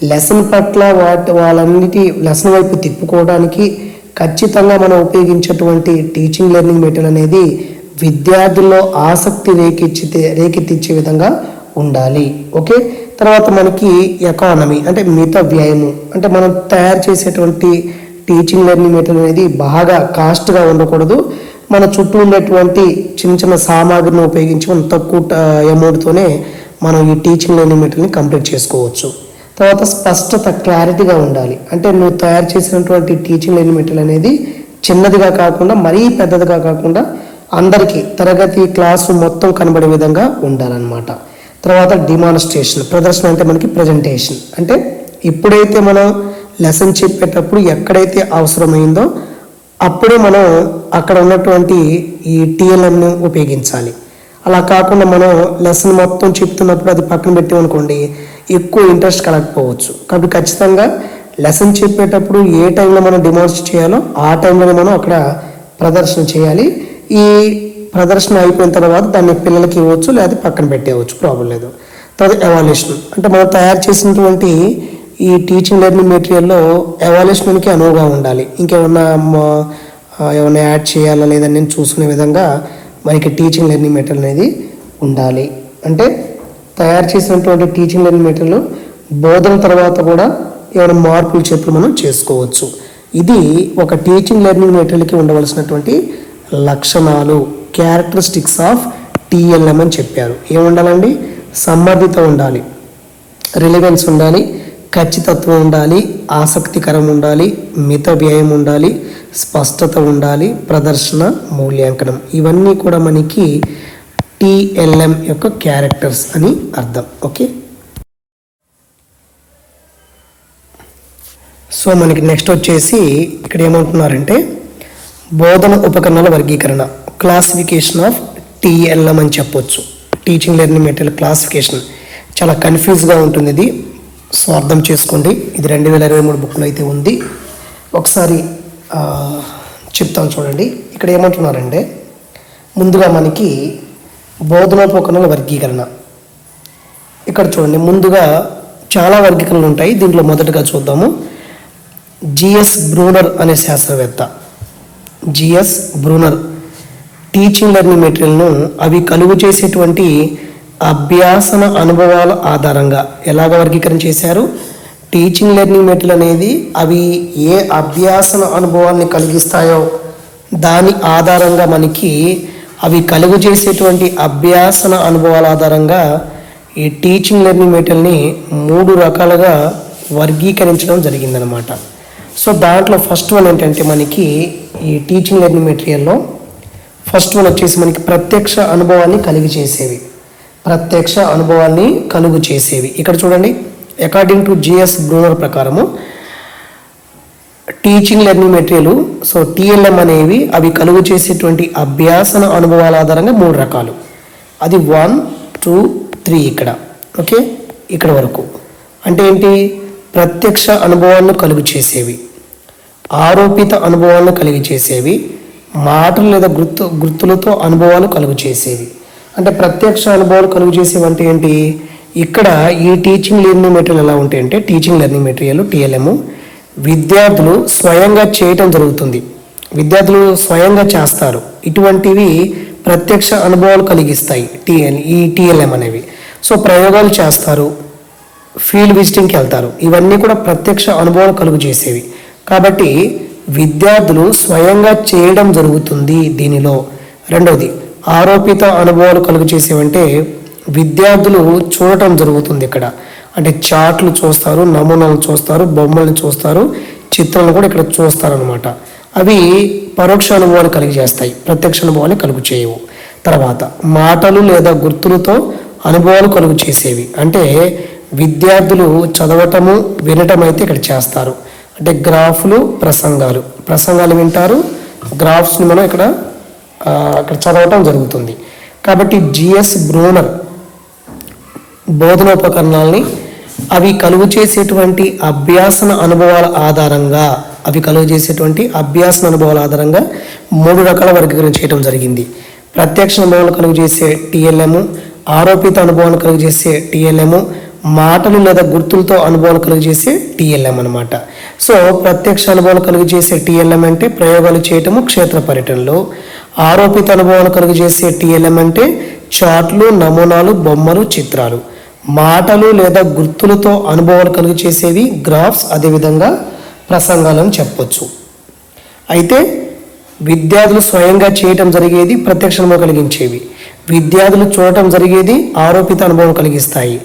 లెసన్ పట్ల వాళ్ళన్నిటి లెసన్ వైపు తిప్పుకోవడానికి ఖచ్చితంగా మనం ఉపయోగించేటువంటి టీచింగ్ లెర్నింగ్ మెటీరియల్ అనేది విద్యార్థుల్లో ఆసక్తి రేకెత్తించే విధంగా ఉండాలి. ఓకే, తర్వాత మనకి ఎకానమీ అంటే మిత వ్యయము, అంటే మనం తయారు చేసేటువంటి టీచింగ్ లెర్నింగ్ మెటీరియల్ అనేది బాగా కాస్ట్గా ఉండకూడదు. మన చుట్టూ ఉండేటువంటి చిన్న చిన్న సామాగ్రిని ఉపయోగించి మనం తక్కువ అమౌంట్తోనే మనం ఈ టీచింగ్ లెర్నింగ్ మెటీరియల్ని కంప్లీట్ చేసుకోవచ్చు. తర్వాత స్పష్టత, క్లారిటీగా ఉండాలి. అంటే నువ్వు తయారు చేసినటువంటి టీచింగ్ లెర్నింగ్ మెటీరియల్ అనేది చిన్నదిగా కాకుండా మరీ పెద్దదిగా కాకుండా అందరికీ తరగతి క్లాసు మొత్తం కనబడే విధంగా ఉండాలన్నమాట. తర్వాత డిమాన్స్ట్రేషన్, ప్రదర్శన అంటే మనకి ప్రజెంటేషన్. అంటే ఇప్పుడైతే మనం లెసన్ చెప్పేటప్పుడు ఎక్కడైతే అవసరమైందో అప్పుడే మనం అక్కడ ఉన్నటువంటి ఈ టీఎల్ఎంని ఉపయోగించాలి. అలా కాకుండా మనం లెసన్ మొత్తం చెప్తున్నప్పుడు అది పక్కన పెట్టామనుకోండి ఎక్కువ ఇంట్రెస్ట్ కలగకపోవచ్చు. కాబట్టి ఖచ్చితంగా లెసన్ చెప్పేటప్పుడు ఏ టైంలో మనం డిమాన్స్ట్రేట్ చేయాలో ఆ టైంలోనే మనం అక్కడ ప్రదర్శన చేయాలి. ఈ ప్రదర్శన అయిపోయిన తర్వాత దాన్ని పిల్లలకి ఇవ్వచ్చు, లేదా పక్కన పెట్టేయవచ్చు, ప్రాబ్లం లేదు. తర్వాత ఎవాల్యుయేషన్, అంటే మనం తయారు చేసినటువంటి ఈ టీచింగ్ లెర్నింగ్ మెటీరియల్లో ఎవాల్యుయేషన్కి అనువుగా ఉండాలి. ఇంకేమన్నా యాడ్ చేయాలా లేదా నేను చూసుకునే విధంగా మనకి టీచింగ్ లెర్నింగ్ మెటీరియల్ అనేది ఉండాలి. అంటే తయారు చేసినటువంటి టీచింగ్ లెర్నింగ్ మెటీరియల్ బోధన తర్వాత కూడా ఏమైనా మార్పులు చెప్పులు మనం చేసుకోవచ్చు. ఇది ఒక టీచింగ్ లెర్నింగ్ మెటీరియల్కి ఉండవలసినటువంటి లక్షణాలు, క్యారెక్టరిస్టిక్స్ ఆఫ్ టీఎల్ఎం అని చెప్పారు. ఏముండాలండి? సమర్థిత ఉండాలి, రిలవెన్స్ ఉండాలి, ఖచ్చితత్వం ఉండాలి, ఆసక్తికరం ఉండాలి, మిత వ్యయం ఉండాలి, స్పష్టత ఉండాలి, ప్రదర్శన, మూల్యాంకనం. ఇవన్నీ కూడా మనకి టీఎల్ఎం యొక్క క్యారెక్టర్స్ అని అర్థం. ఓకే, సో మనకి నెక్స్ట్ వచ్చేసి ఇక్కడ ఏమంటున్నారంటే బోధన ఉపకరణాల వర్గీకరణ, క్లాసిఫికేషన్ ఆఫ్ టీఎల్ఎం అని చెప్పొచ్చు. టీచింగ్ లెర్నింగ్ మెటీరియల్ క్లాసిఫికేషన్ చాలా కన్ఫ్యూజ్గా ఉంటుంది ఇది, సో అర్థం చేసుకోండి. ఇది 2023 బుక్లో అయితే ఉంది. ఒకసారి చెప్తాను చూడండి. ఇక్కడ ఏమంటున్నారంటే ముందుగా మనకి బోధనోపకరణాల వర్గీకరణ. ఇక్కడ చూడండి, ముందుగా చాలా వర్గీకరణలు ఉంటాయి. దీంట్లో మొదటగా చూద్దాము. జిఎస్ బ్రూనర్ అనే శాస్త్రవేత్త, జిఎస్ బ్రూనర్ టీచింగ్ లెర్నింగ్ మెటీరియల్ను అవి కలుగు చేసేటువంటి అభ్యాసన అనుభవాల ఆధారంగా ఎలాగ వర్గీకరణ చేశారు? టీచింగ్ లెర్నింగ్ మెటీరియల్ అనేది అవి ఏ అభ్యాసన అనుభవాన్ని కలిగిస్తాయో దాని ఆధారంగా మనకి అవి కలుగు చేసేటువంటి అభ్యాసన అనుభవాల ఆధారంగా ఈ టీచింగ్ లెర్నింగ్ మెటీరియల్ని 3 రకాలుగా వర్గీకరించడం జరిగిందనమాట. సో దాంట్లో ఫస్ట్ వన్ ఏంటంటే మనకి ఈ టీచింగ్ లెర్నింగ్ మెటీరియల్లో ఫస్ట్ వన్ వచ్చేసి మనకి ప్రత్యక్ష అనుభవాన్ని కలిగి చేసేవి. ప్రత్యక్ష అనుభవాన్ని కలుగు చేసేవి. ఇక్కడ చూడండి, అకార్డింగ్ టు జిఎస్ బ్రూనర్ ప్రకారము teaching learning material, so TLM అనేవి అవి కలుగు చేసేటువంటి అభ్యాసన అనుభవాల ఆధారంగా 3 రకాలు. అది 1, 2, 3 ఇక్కడ. ఓకే, ఇక్కడ వరకు అంటే ఏంటి? ప్రత్యక్ష అనుభవాలను కలుగు చేసేవి, ఆరోపిత అనుభవాలను కలిగి చేసేవి, మాటలు లేదా గుర్తులతో అనుభవాలు కలుగు చేసేవి. అంటే ప్రత్యక్ష అనుభవాలు కలుగు చేసేవి అంటే ఏంటి? ఇక్కడ ఈ టీచింగ్ లెర్నింగ్ మెటీరియల్ ఎలా ఉంటాయంటే, టీచింగ్ లెర్నింగ్ మెటీరియల్ టీఎల్ఎం విద్యార్థులు స్వయంగా చేయటం జరుగుతుంది, విద్యార్థులు స్వయంగా చేస్తారు. ఇటువంటివి ప్రత్యక్ష అనుభవాలు కలిగిస్తాయి ఈ టీఎల్ఎం అనేవి. సో ప్రయోగాలు చేస్తారు, ఫీల్డ్ విజిటింగ్కి వెళ్తారు, ఇవన్నీ కూడా ప్రత్యక్ష అనుభవాలు కలుగు చేసేవి. కాబట్టి విద్యార్థులు స్వయంగా చేయడం జరుగుతుంది దీనిలో. రెండవది ఆరోపిత అనుభవాలు కలుగు చేసేవంటే విద్యార్థులు చూడటం జరుగుతుంది ఇక్కడ. అంటే చార్ట్లు చూస్తారు, నమూనాలు చూస్తారు, బొమ్మలను చూస్తారు, చిత్రాలను కూడా ఇక్కడ చూస్తారనమాట. అవి పరోక్ష అనుభవాలు కలిగి చేస్తాయి, ప్రత్యక్ష అనుభవాలు కలుగు చేయవు. తర్వాత మాటలు లేదా గుర్తులతో అనుభవాలు కలుగు చేసేవి. అంటే విద్యార్థులు చదవటము, వినటం అయితే ఇక్కడ చేస్తారు. అంటే గ్రాఫ్లు, ప్రసంగాలు వింటారు, గ్రాఫ్స్ని మనం ఇక్కడ చదవటం జరుగుతుంది. కాబట్టి జిఎస్ బ్రూనర్ బోధనోపకరణాలని అవి కలుగు చేసేటువంటి అభ్యాసన అనుభవాల ఆధారంగా అవి కలుగజేసేటువంటి అభ్యాస అనుభవాల ఆధారంగా 3 రకాల వర్గీకరణ చేయడం జరిగింది. ప్రత్యక్ష అనుభవాలు కలుగజేసే టీఎల్ఎం, ఆరోపిత అనుభవాలు కలుగజేసే టీఎల్ఎం, మాటలు లేదా గుర్తులతో అనుభవాలు కలుగజేసే టీఎల్ఎం అనమాట. సో ప్రత్యక్ష అనుభవాలు కలుగజేసే టీఎల్ఎం అంటే ప్రయోగాలు చేయటము, క్షేత్ర పర్యటనలో. ఆరోపిత అనుభవాలు కలుగజేసే టీఎల్ఎం అంటే చార్ట్లు, నమూనాలు, బొమ్మలు, చిత్రాలు. మాటలు లేదా గుర్తులతో అనుభవాలు కలుగజేసేవి గ్రాఫ్స్, అదేవిధంగా ప్రసంగాలను చెప్పొచ్చు. అయితే విద్యార్థులు స్వయంగా చేయటం జరిగేది ప్రత్యక్ష అనుభవం కలిగించేవి. విద్యార్థులు చూడటం జరిగేది ఆరోపిత అనుభవం కలిగిస్తాయి.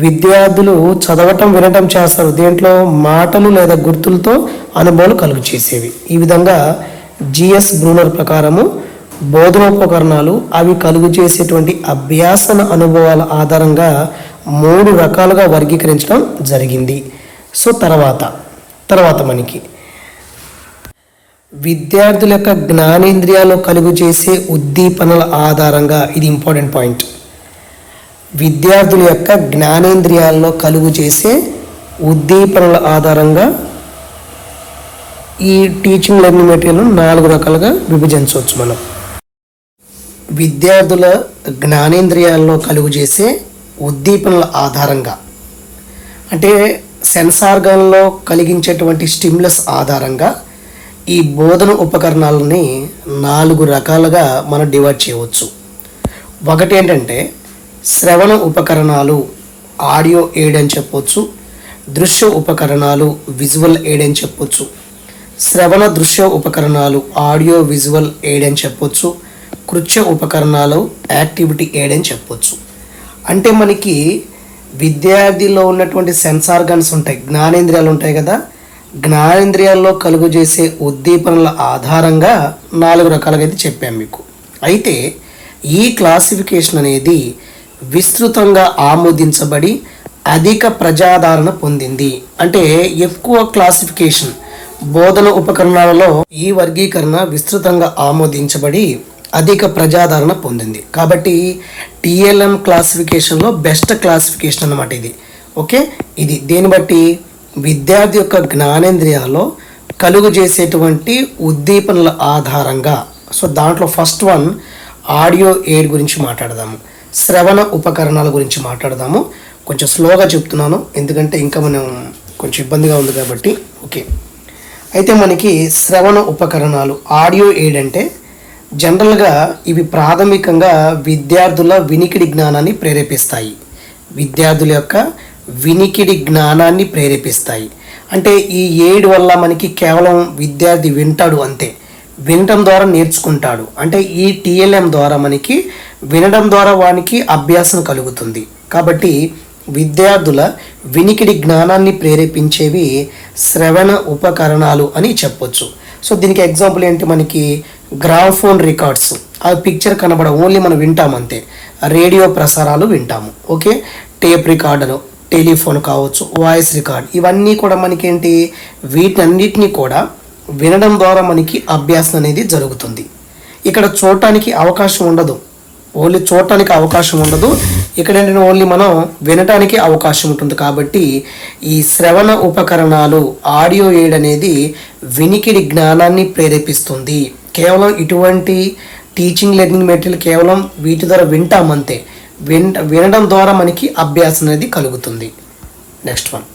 విద్యార్థులు చదవటం, వినటం చేస్తారు, దేంట్లో మాటలు లేదా గుర్తులతో అనుభవాలు కలుగు చేసేవి. ఈ విధంగా జిఎస్ బ్రూనర్ ప్రకారము బోధనోపకరణాలు అవి కలుగు చేసేటువంటి అభ్యాసన అనుభవాల ఆధారంగా 3 రకాలుగా వర్గీకరించడం జరిగింది. సో తర్వాత మనకి విద్యార్థుల యొక్క జ్ఞానేంద్రియాలు కలుగు చేసే ఉద్దీపనల ఆధారంగా, ఇది ఇంపార్టెంట్ పాయింట్, విద్యార్థుల యొక్క జ్ఞానేంద్రియాల్లో కలుగు చేసే ఉద్దీపనల ఆధారంగా ఈ టీచింగ్ లెర్నింగ్ మెటీరియల్ను 4 రకాలుగా విభజించవచ్చు మనం. విద్యార్థుల జ్ఞానేంద్రియాల్లో కలుగు చేసే ఉద్దీపనల ఆధారంగా అంటే సెన్సార్గాన్లో కలిగించేటువంటి స్టిమ్యులస్ ఆధారంగా ఈ బోధన ఉపకరణాలని 4 రకాలుగా మనం డివైడ్ చేయవచ్చు. ఒకటి ఏంటంటే శ్రవణ ఉపకరణాలు, ఆడియో ఎయిడ్ అని చెప్పొచ్చు. దృశ్య ఉపకరణాలు, విజువల్ ఎయిడ్ అని చెప్పొచ్చు. శ్రవణ దృశ్య ఉపకరణాలు, ఆడియో విజువల్ ఎయిడ్ అని చెప్పొచ్చు. కృత్య ఉపకరణాలు, యాక్టివిటీ ఎయిడ్ అని చెప్పొచ్చు. అంటే మనకి విద్యార్థిలో ఉన్నటువంటి సెన్సార్ గన్స్ ఉంటాయి, జ్ఞానేంద్రియాలు ఉంటాయి కదా, జ్ఞానేంద్రియాల్లో కలుగు చేసే ఉద్దీపనల ఆధారంగా 4 రకాలుగా అయితే చెప్పాము మీకు. అయితే ఈ క్లాసిఫికేషన్ అనేది విస్తృతంగా ఆమోదించబడి అధిక ప్రజాదరణ పొందింది. అంటే ఎక్కువ క్లాసిఫికేషన్ బోధన ఉపకరణాలలో ఈ వర్గీకరణ విస్తృతంగా ఆమోదించబడి అధిక ప్రజాదరణ పొందింది. కాబట్టి టిఎల్ఎం క్లాసిఫికేషన్లో బెస్ట్ క్లాసిఫికేషన్ అన్నమాట ఇది. ఓకే, ఇది దేన్ని బట్టి విద్యార్థి యొక్క జ్ఞానేంద్రియాల్లో కలుగు చేసేటువంటి ఉద్దీపనల ఆధారంగా. సో దాంట్లో ఫస్ట్ వన్ ఆడియో ఎయిడ్ గురించి మాట్లాడదాము, శ్రవణ ఉపకరణాల గురించి మాట్లాడదాము. కొంచెం స్లోగా చెప్తున్నాను ఎందుకంటే ఇంకా మనం కొంచెం ఇబ్బందిగా ఉంది కాబట్టి. ఓకే, అయితే మనకి శ్రవణ ఉపకరణాలు, ఆడియో ఎయిడ్ అంటే జనరల్గా ఇవి ప్రాథమికంగా విద్యార్థుల వినికిడి జ్ఞానాన్ని ప్రేరేపిస్తాయి. విద్యార్థుల యొక్క వినికిడి జ్ఞానాన్ని ప్రేరేపిస్తాయి. అంటే ఈ ఎయిడ్ వల్ల మనకి కేవలం విద్యార్థి వింటాడు అంతే, వినటం ద్వారా నేర్చుకుంటాడు. అంటే ఈ టిఎల్ఎం ద్వారా మనకి వినడం ద్వారా వానికి అభ్యాసం కలుగుతుంది. కాబట్టి విద్యార్థుల వినికిడి జ్ఞానాన్ని ప్రేరేపించేవి శ్రవణ ఉపకరణాలు అని చెప్పొచ్చు. సో దీనికి ఎగ్జాంపుల్ ఏంటి, మనకి గ్రామ్ఫోన్ రికార్డ్స్, ఆ పిక్చర్ కనబడ, ఓన్లీ మనం వింటాం అంతే. రేడియో ప్రసారాలు వింటాము. ఓకే, టేప్ రికార్డరు, టెలిఫోన్ కావచ్చు, వాయిస్ రికార్డ్, ఇవన్నీ కూడా మనకేంటి, వీటన్నిటినీ కూడా వినడం ద్వారా మనకి అభ్యాసం అనేది జరుగుతుంది. ఇక్కడ చూడటానికి అవకాశం ఉండదు, ఓన్లీ చూడటానికి అవకాశం ఉండదు. ఇక్కడ ఏంటంటే ఓన్లీ మనం వినటానికి అవకాశం ఉంటుంది. కాబట్టి ఈ శ్రవణ ఉపకరణాలు, ఆడియో ఎయిడ్ అనేది వినికిడి జ్ఞానాన్ని ప్రేరేపిస్తుంది. కేవలం ఇటువంటి టీచింగ్ లెర్నింగ్ మెటీరియల్ కేవలం వీటి ద్వారా వింటామంతే, వినడం ద్వారా మనకి అభ్యాసం అనేది కలుగుతుంది. నెక్స్ట్ వన్,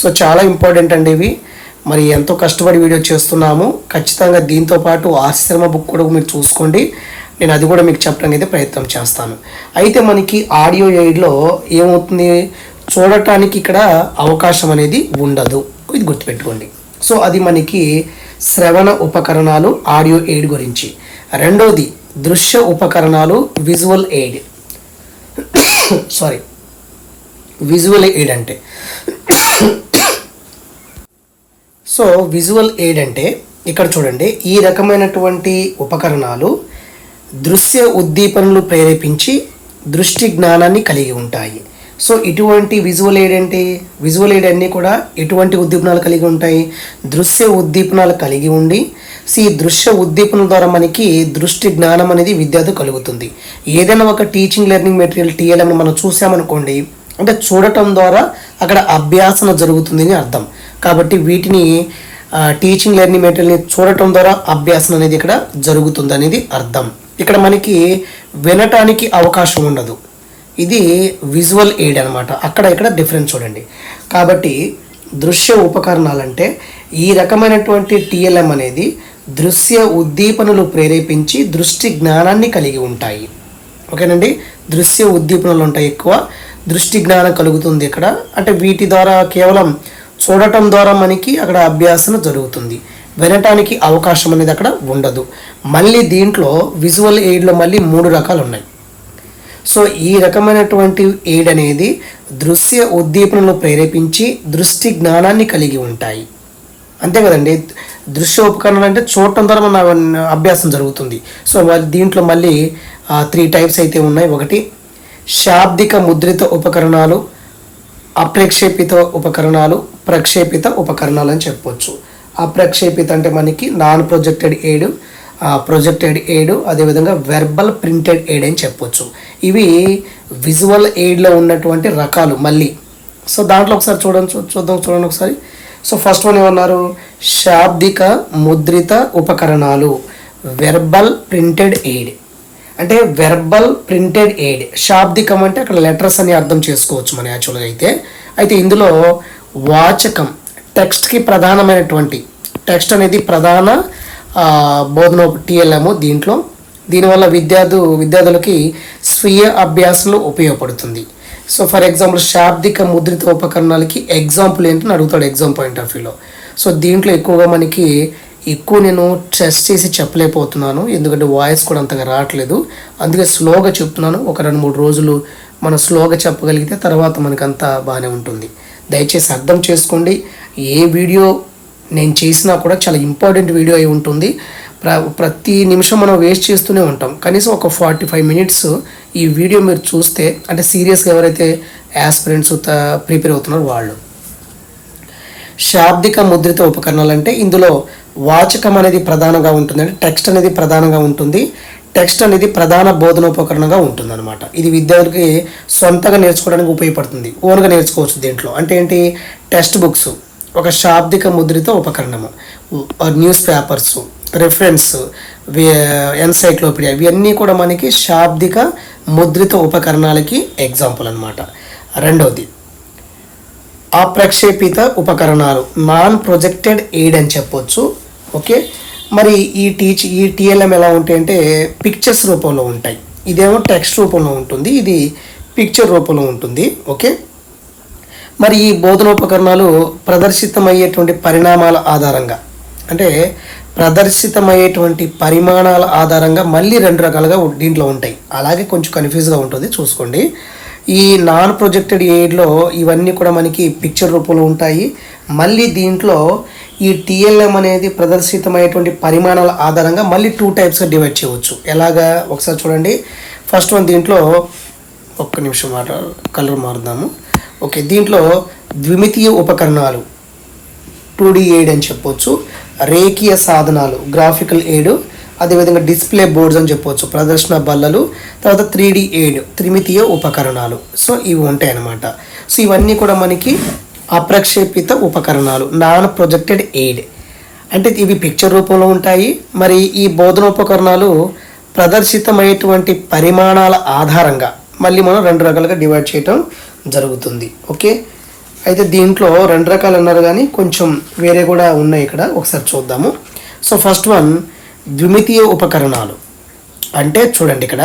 సో చాలా ఇంపార్టెంట్ అండి ఇవి. మరి ఎంతో కష్టపడి వీడియో చేస్తున్నాము. ఖచ్చితంగా దీంతో పాటు ఆశ్రమ బుక్ కూడా మీరు చూసుకోండి, నేను అది కూడా మీకు చెప్పడానికి అయితే ప్రయత్నం చేస్తాను. అయితే మనకి ఆడియో ఎయిడ్లో ఏమవుతుంది, చూడటానికి ఇక్కడ అవకాశం అనేది ఉండదు, ఇది గుర్తుపెట్టుకోండి. సో అది మనకి శ్రవణ ఉపకరణాలు, ఆడియో ఎయిడ్ గురించి. రెండోది దృశ్య ఉపకరణాలు, విజువల్ ఎయిడ్. విజువల్ ఎయిడ్ అంటే సో విజువల్ ఎయిడ్ అంటే ఇక్కడ చూడండి, ఈ రకమైనటువంటి ఉపకరణాలు దృశ్య ఉద్దీపనలు ప్రేరేపించి దృష్టి జ్ఞానాన్ని కలిగి ఉంటాయి. సో ఇటువంటి విజువల్ ఎయిడ్ అంటే, విజువల్ ఎయిడ్ అన్నీ కూడా ఎటువంటి ఉద్దీపనాలు కలిగి ఉంటాయి, దృశ్య ఉద్దీపనాలు కలిగి ఉండి, ఈ దృశ్య ఉద్దీపన ద్వారా మనకి దృష్టి జ్ఞానం అనేది విద్యార్థి కలుగుతుంది. ఏదైనా ఒక టీచింగ్ లెర్నింగ్ మెటీరియల్ టీఎల్ఎం మనం చూసామనుకోండి, అంటే చూడటం ద్వారా అక్కడ అభ్యాసన జరుగుతుంది అని అర్థం. కాబట్టి వీటిని టీచింగ్ లెర్నింగ్ మెటీరియల్ని చూడటం ద్వారా అభ్యాసం అనేది ఇక్కడ జరుగుతుంది అనేది అర్థం. ఇక్కడ మనకి వినటానికి అవకాశం ఉండదు, ఇది విజువల్ ఎయిడ్ అనమాట. అక్కడ ఇక్కడ డిఫరెన్స్ చూడండి. కాబట్టి దృశ్య ఉపకరణాలంటే ఈ రకమైనటువంటి టిఎల్ఎం అనేది దృశ్య ఉద్దీపనలు ప్రేరేపించి దృష్టి జ్ఞానాన్ని కలిగి ఉంటాయి. ఓకేనండి, దృశ్య ఉద్దీపనలు ఉంటాయి, ఎక్కువ దృష్టి జ్ఞానం కలుగుతుంది ఇక్కడ. అంటే వీటి ద్వారా కేవలం చూడటం ద్వారా మనకి అక్కడ అభ్యాసన జరుగుతుంది, వినటానికి అవకాశం అనేది అక్కడ ఉండదు. మళ్ళీ దీంట్లో విజువల్ ఎయిడ్లో మళ్ళీ 3 రకాలు ఉన్నాయి. సో ఈ రకమైనటువంటి ఎయిడ్ అనేది దృశ్య ఉద్దీపనలు ప్రేరేపించి దృష్టి జ్ఞానాన్ని కలిగి ఉంటాయి. అంతే కదండి, దృశ్య ఉపకరణాలు అంటే చూడటం ద్వారా మన అభ్యాసం జరుగుతుంది. సో దీంట్లో మళ్ళీ 3 టైప్స్ అయితే ఉన్నాయి. ఒకటి శాబ్దిక ముద్రిత ఉపకరణాలు, అప్రక్షేపిత ఉపకరణాలు, ప్రక్షేపిత ఉపకరణాలు అని చెప్పొచ్చు. అప్రక్షేపిత అంటే మనకి non projected aid, projected aid, అదేవిధంగా వెర్బల్ ప్రింటెడ్ ఎయిడ్ అని చెప్పొచ్చు. ఇవి విజువల్ ఎయిడ్లో ఉన్నటువంటి రకాలు మళ్ళీ. సో దాంట్లో ఒకసారి చూడండి ఒకసారి. సో ఫస్ట్ వన్ ఏమన్నారు, శాబ్దిక ముద్రిత ఉపకరణాలు, వెర్బల్ ప్రింటెడ్ ఎయిడ్. అంటే వెర్బల్ ప్రింటెడ్ ఎయిడ్, శాబ్దికం అంటే అక్కడ లెటర్స్ అని అర్థం చేసుకోవచ్చు మనం యాక్చువల్గా అయితే ఇందులో వాచకం, టెక్స్ట్కి ప్రధానమైనటువంటి టెక్స్ట్ అనేది ప్రధాన బోధన టిఎల్ఎం దీనివల్ల విద్యార్థులకి స్వీయ అభ్యాసంలో ఉపయోగపడుతుంది. సో ఫర్ ఎగ్జాంపుల్ శాబ్దిక ముద్రిత ఉపకరణాలకి ఎగ్జాంపుల్ ఏంటని అడుగుతాడు ఎగ్జామ్ పాయింట్ ఆఫ్ వ్యూలో. సో దీంట్లో ఎక్కువగా మనకి నేను టెస్ట్ చేసి చెప్పలేకపోతున్నాను, ఎందుకంటే వాయిస్ కూడా అంతగా రావట్లేదు, అందుకే స్లోగా చెప్తున్నాను. ఒక 2-3 రోజులు మనం స్లోగా చెప్పగలిగితే తర్వాత మనకంతా బాగానే ఉంటుంది. దయచేసి అర్థం చేసుకోండి. ఏ వీడియో నేను చేసినా కూడా చాలా ఇంపార్టెంట్ వీడియో అయి ఉంటుంది. ప్రతి నిమిషం మనం వేస్ట్ చేస్తూనే ఉంటాం. కనీసం ఒక 45 మినిట్స్ ఈ వీడియో మీరు చూస్తే, అంటే సీరియస్గా ఎవరైతే యాస్పిరెంట్స్ ప్రిపేర్ అవుతున్నారో వాళ్ళు. శాబ్దిక ముద్రిత ఉపకరణాలు అంటే ఇందులో వాచకం అనేది ప్రధానంగా ఉంటుంది, అంటే టెక్స్ట్ అనేది ప్రధానంగా ఉంటుంది. టెక్స్ట్ అనేది ప్రధాన బోధనోపకరణంగా ఉంటుంది అనమాట. ఇది విద్యార్థులకి సొంతగా నేర్చుకోవడానికి ఉపయోగపడుతుంది, ఓన్గా నేర్చుకోవచ్చు. దీంట్లో అంటే ఏంటి, టెక్స్ట్ బుక్స్ ఒక శాబ్దిక ముద్రిత ఉపకరణము, న్యూస్ పేపర్స్, రెఫరెన్స్, ఎన్సైక్లోపీడియా, ఇవన్నీ కూడా మనకి శాబ్దిక ముద్రిత ఉపకరణాలకి ఎగ్జాంపుల్ అనమాట. రెండవది అప్రక్షేపిత ఉపకరణాలు, నాన్ ప్రొజెక్టెడ్ ఎయిడ్ అని చెప్పొచ్చు. ఓకే, మరి ఈ టిఎల్ఎం ఎలా ఉంటాయంటే పిక్చర్స్ రూపంలో ఉంటాయి. ఇదేమో టెక్స్ట్ రూపంలో ఉంటుంది, ఇది పిక్చర్ రూపంలో ఉంటుంది. ఓకే, మరి ఈ బోధనోపకరణాలు ప్రదర్శితమయ్యేటువంటి పరిణామాల ఆధారంగా, అంటే ప్రదర్శితమయ్యేటువంటి పరిమాణాల ఆధారంగా మళ్ళీ 2 రకాలుగా దీంట్లో ఉంటాయి. అలాగే కొంచెం కన్ఫ్యూజ్గా ఉంటుంది, చూసుకోండి. ఈ నాన్ ప్రొజెక్టెడ్ ఎయిడ్లో ఇవన్నీ కూడా మనకి పిక్చర్ రూపంలో ఉంటాయి. మళ్ళీ దీంట్లో ఈ టిఎల్ఎం అనేది ప్రదర్శితమయ్యేటువంటి పరిమాణాల ఆధారంగా మళ్ళీ 2 టైప్స్గా డివైడ్ చేయవచ్చు. ఎలాగా ఒకసారి చూడండి. ఫస్ట్ వన్, దీంట్లో ఒక్క నిమిషం కలర్ మారుద్దాము. ఓకే, దీంట్లో ద్విమితీయ ఉపకరణాలు 2D ఎయిడ్ అని చెప్పొచ్చు, రేఖీయ సాధనాలు గ్రాఫికల్ ఎయిడ్, అదేవిధంగా డిస్ప్లే బోర్డ్స్ అని చెప్పొచ్చు, ప్రదర్శన బల్లలు, తర్వాత 3D ఎయిడ్ త్రిమితీయ ఉపకరణాలు. సో ఇవి ఉంటాయి అన్నమాట. సో ఇవన్నీ కూడా మనకి అప్రక్షేపిత ఉపకరణాలు, నాన్ ప్రొజెక్టెడ్ ఎయిడ్. అంటే ఇవి పిక్చర్ రూపంలో ఉంటాయి. మరి ఈ బోధనోపకరణాలు ప్రదర్శితమయ్యేటువంటి పరిమాణాల ఆధారంగా మళ్ళీ మనం 2 రకాలుగా డివైడ్ చేయటం జరుగుతుంది. ఓకే, అయితే దీంట్లో 2 రకాలు అన్నారు, కానీ కొంచెం వేరే కూడా ఉన్నాయి ఇక్కడ, ఒకసారి చూద్దాము. సో ఫస్ట్ వన్ ద్విమితీయ ఉపకరణాలు. అంటే చూడండి, ఇక్కడ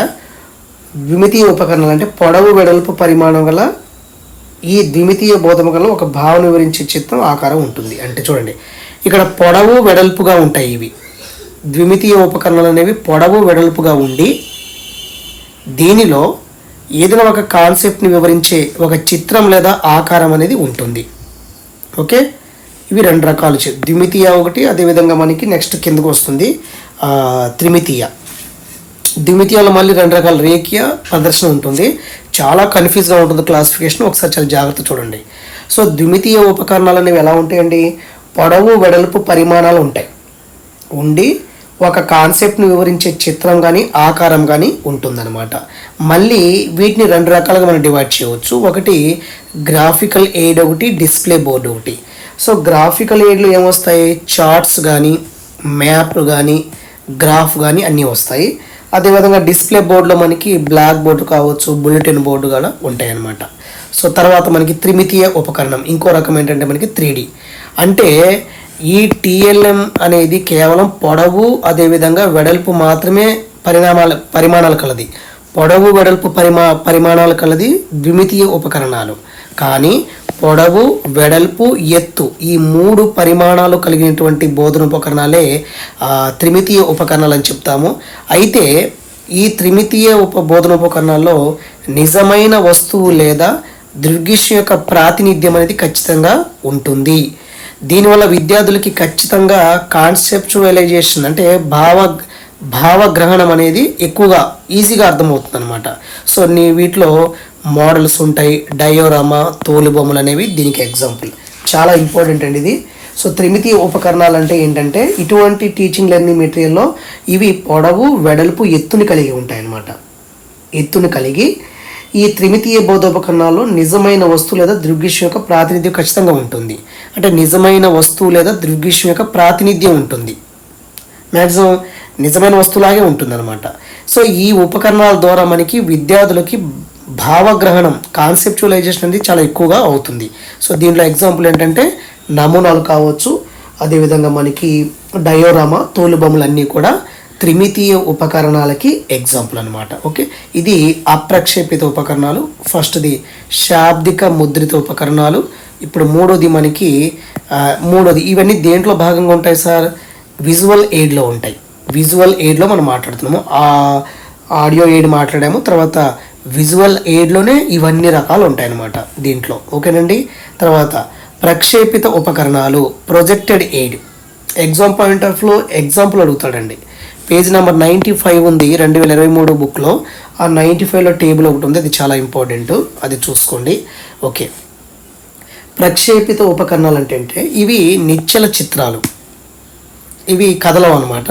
ద్విమితీయ ఉపకరణాలు అంటే పొడవు వెడల్పు పరిమాణం గల ఈ ద్విమితీయ బోధనలో ఒక భావన వివరించే చిత్రం ఆకారం ఉంటుంది. అంటే చూడండి, ఇక్కడ పొడవు వెడల్పుగా ఉంటాయి. ఇవి ద్విమితీయ ఉపకరణాలు అనేవి పొడవు వెడల్పుగా ఉండి దీనిలో ఏదైనా ఒక కాన్సెప్ట్ని వివరించే ఒక చిత్రం లేదా ఆకారం అనేది ఉంటుంది. ఓకే, ఇవి 2 రకాలు, ద్విమితీయ ఒకటి, అదేవిధంగా మనకి నెక్స్ట్ కిందకు వస్తుంది త్రిమితీయ. ద్విమితీయాలో మళ్ళీ 2 రకాల రేఖీయ ప్రదర్శన ఉంటుంది. చాలా కన్ఫ్యూజ్గా ఉంటుంది క్లాసిఫికేషన్, ఒకసారి చాలా జాగ్రత్త చూడండి. సో ద్విమితీయ ఉపకరణాలు అనేవి ఎలా ఉంటాయండి, పొడవు వెడల్పు పరిమాణాలు ఉంటాయి ఉండి ఒక కాన్సెప్ట్ని వివరించే చిత్రం కానీ ఆకారం కానీ ఉంటుందన్నమాట. మళ్ళీ వీటిని రెండు రకాలుగా మనం డివైడ్ చేయవచ్చు. ఒకటి గ్రాఫికల్ ఎయిడ్, ఒకటి డిస్ప్లే బోర్డు ఒకటి. సో గ్రాఫికల్ ఎయిడ్లో ఏమొస్తాయి, చార్ట్స్ కానీ మ్యాప్ కానీ గ్రాఫ్ కానీ అన్నీ వస్తాయి. అదేవిధంగా డిస్ప్లే బోర్డులో మనకి బ్లాక్ బోర్డు కావచ్చు, బులెటిన్ బోర్డు కూడా ఉంటాయి అన్నమాట. సో తర్వాత మనకి త్రిమితీయ ఉపకరణం, ఇంకో రకం ఏంటంటే మనకి 3D. అంటే ఈ టిఎల్ఎం అనేది కేవలం పొడవు అదేవిధంగా వెడల్పు మాత్రమే పరిమాణాలు కలది. పొడవు వెడల్పు పరిమాణాలు కలది ద్విమితీయ ఉపకరణాలు. కానీ పొడవు వెడల్పు ఎత్తు ఈ 3 పరిమాణాలు కలిగినటువంటి బోధన ఉపకరణాలే త్రిమితీయ ఉపకరణాలు అని చెప్తాము. అయితే ఈ త్రిమితీయ బోధన ఉపకరణాల్లో నిజమైన వస్తువు లేదా దృగ్విషయం యొక్క ప్రాతినిధ్యం అనేది ఖచ్చితంగా ఉంటుంది. దీనివల్ల విద్యార్థులకి ఖచ్చితంగా కాన్సెప్చువలైజేషన్ అంటే భావగ్రహణం అనేది ఎక్కువగా ఈజీగా అర్థమవుతుంది అనమాట. సో వీటిలో మోడల్స్ ఉంటాయి, డయోరామా, తోలుబొమ్మలు అనేవి దీనికి ఎగ్జాంపుల్. చాలా ఇంపార్టెంట్ అండి ఇది. సో త్రిమితీయ ఉపకరణాలు అంటే ఏంటంటే ఇటువంటి టీచింగ్ లెర్నింగ్ మెటీరియల్లో ఇవి పొడవు వెడల్పు ఎత్తుని కలిగి ఉంటాయి అన్నమాట. ఎత్తుని కలిగి ఈ త్రిమితీయ బోధోపకరణాల్లో నిజమైన వస్తువు లేదా దృగ్విషయం యొక్క ప్రాతినిధ్యం ఖచ్చితంగా ఉంటుంది. అంటే నిజమైన వస్తువు లేదా దృగ్విషయం యొక్క ప్రాతినిధ్యం ఉంటుంది, మ్యాక్సిమం నిజమైన వస్తువులాగే ఉంటుంది అనమాట. సో ఈ ఉపకరణాల ద్వారా మనకి విద్యార్థులకి భావగ్రహణం కాన్సెప్చువలైజేషన్ అనేది చాలా ఎక్కువగా అవుతుంది. సో దీంట్లో ఎగ్జాంపుల్ ఏంటంటే నమూనాలు కావచ్చు, అదేవిధంగా మనకి డయోరామా, తోలుబొమ్మలు అన్నీ కూడా త్రిమితీయ ఉపకరణాలకి ఎగ్జాంపుల్ అనమాట. ఓకే, ఇది అప్రక్షేపిత ఉపకరణాలు. ఫస్ట్ది శాబ్దిక ముద్రిత ఉపకరణాలు. ఇప్పుడు మూడోది ఇవన్నీ దేంట్లో భాగంగా ఉంటాయి సార్, విజువల్ ఎయిడ్లో ఉంటాయి. విజువల్ ఎయిడ్లో మనం మాట్లాడుతున్నాము, ఆడియో ఎయిడ్ మాట్లాడాము, తర్వాత విజువల్ ఎయిడ్లోనే ఇవన్నీ రకాలు ఉంటాయన్నమాట దీంట్లో. ఓకేనండి. తర్వాత ప్రక్షేపిత ఉపకరణాలు, projected aid. Exam point of లో ఎగ్జాంపుల్ అడుగుతాడండి. పేజ్ నెంబర్ 95 ఉంది 2023 బుక్లో. ఆ 95లో టేబుల్ ఒకటి ఉంది, అది చాలా ఇంపార్టెంట్, అది చూసుకోండి. ఓకే, ప్రక్షేపిత ఉపకరణాలు అంటే ఇవి నిశ్చల చిత్రాలు, ఇవి కథలం అనమాట.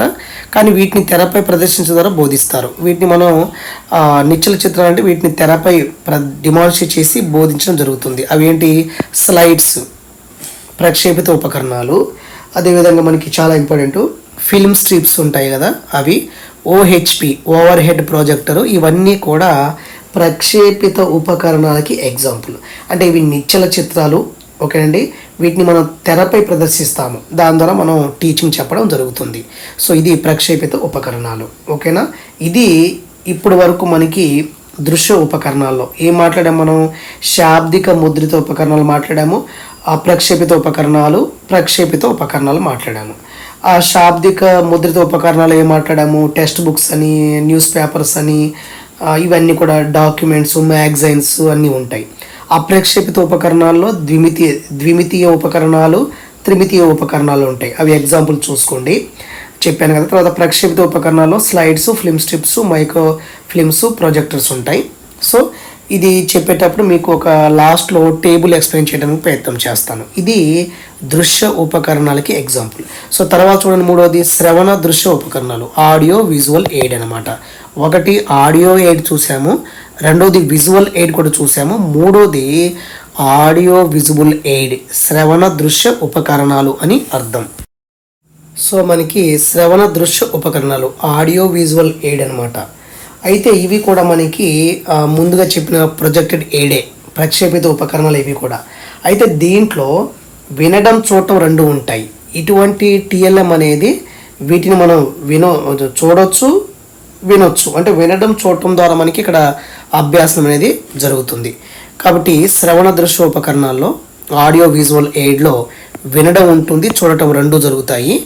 కానీ వీటిని తెరపై ప్రదర్శించడం ద్వారా బోధిస్తారు. వీటిని మనం నిశ్చల చిత్రాలు అంటే వీటిని తెరపై డిమాన్స్ట్రేట్ చేసి బోధించడం జరుగుతుంది. అవి ఏంటి, స్లైడ్స్, ప్రక్షేపిత ఉపకరణాలు. అదేవిధంగా మనకి చాలా ఇంపార్టెంట్ ఫిల్మ్ స్ట్రిప్స్ ఉంటాయి కదా, అవి ఓహెచ్పి, ఓవర్ హెడ్ ప్రొజెక్టరు, ఇవన్నీ కూడా ప్రక్షేపిత ఉపకరణాలకి ఎగ్జాంపుల్. అంటే ఇవి నిశ్చల చిత్రాలు. ఓకేనండి, వీటిని మనం తెరపై ప్రదర్శిస్తాము, దాని ద్వారా మనం టీచింగ్ చెప్పడం జరుగుతుంది. సో ఇది ప్రక్షేపిత ఉపకరణాలు. ఓకేనా, ఇది ఇప్పుడు వరకు మనకి దృశ్య ఉపకరణాల్లో ఏం మాట్లాడాము మనం, శాబ్దిక ముద్రిత ఉపకరణాలు మాట్లాడాము, అప్రక్షేపిత ఉపకరణాలు, ప్రక్షేపిత ఉపకరణాలు మాట్లాడాము. ఆ శాబ్దిక ముద్రిత ఉపకరణాలు ఏం మాట్లాడాము, టెక్స్ట్ బుక్స్ అని, న్యూస్ పేపర్స్ అని, ఇవన్నీ కూడా డాక్యుమెంట్స్, మ్యాగజైన్స్ అన్నీ ఉంటాయి. అప్రక్షేపిత ఉపకరణాల్లో ద్విమితీయ ఉపకరణాలు, త్రిమితీయ ఉపకరణాలు ఉంటాయి. అవి ఎగ్జాంపుల్ చూసుకోండి, చెప్పాను కదా. తర్వాత ప్రక్షేపిత ఉపకరణాల్లో slides, film strips, micro films, projectors ఉంటాయి. సో ఇది చెప్పేటప్పుడు మీకు ఒక లాస్ట్లో టేబుల్ ఎక్స్ప్లెయిన్ చేయడానికి ప్రయత్నం చేస్తాను. ఇది దృశ్య ఉపకరణాలకి ఎగ్జాంపుల్. సో తర్వాత చూడండి, మూడవది శ్రవణ దృశ్య ఉపకరణాలు, ఆడియో విజువల్ ఎయిడ్ అనమాట. ఒకటి ఆడియో ఎయిడ్ చూసాము, రెండోది విజువల్ ఎయిడ్ కూడా చూసాము, మూడోది ఆడియో విజువల్ ఎయిడ్, శ్రవణ దృశ్య ఉపకరణాలు అని అర్థం. సో మనకి శ్రవణ దృశ్య ఉపకరణాలు ఆడియో విజువల్ ఎయిడ్ అనమాట. అయితే ఇవి కూడా మనకి ముందుగా చెప్పిన ప్రొజెక్టెడ్ ఎయిడే, ప్రక్షేపిత ఉపకరణాలు ఇవి కూడా. అయితే దీంట్లో వినడం చూడటం రెండు ఉంటాయి. ఇటువంటి టిఎల్ఎం అనేది వీటిని మనం చూడొచ్చు, వినొచ్చు. అంటే వినడం చూడటం ద్వారా మనకి ఇక్కడ అభ్యాసం అనేది జరుగుతుంది. కాబట్టి శ్రవణ దృశ్య ఉపకరణాల్లో ఆడియో విజువల్ ఎయిడ్లో వినడం ఉంటుంది, చూడటం రెండు జరుగుతాయి.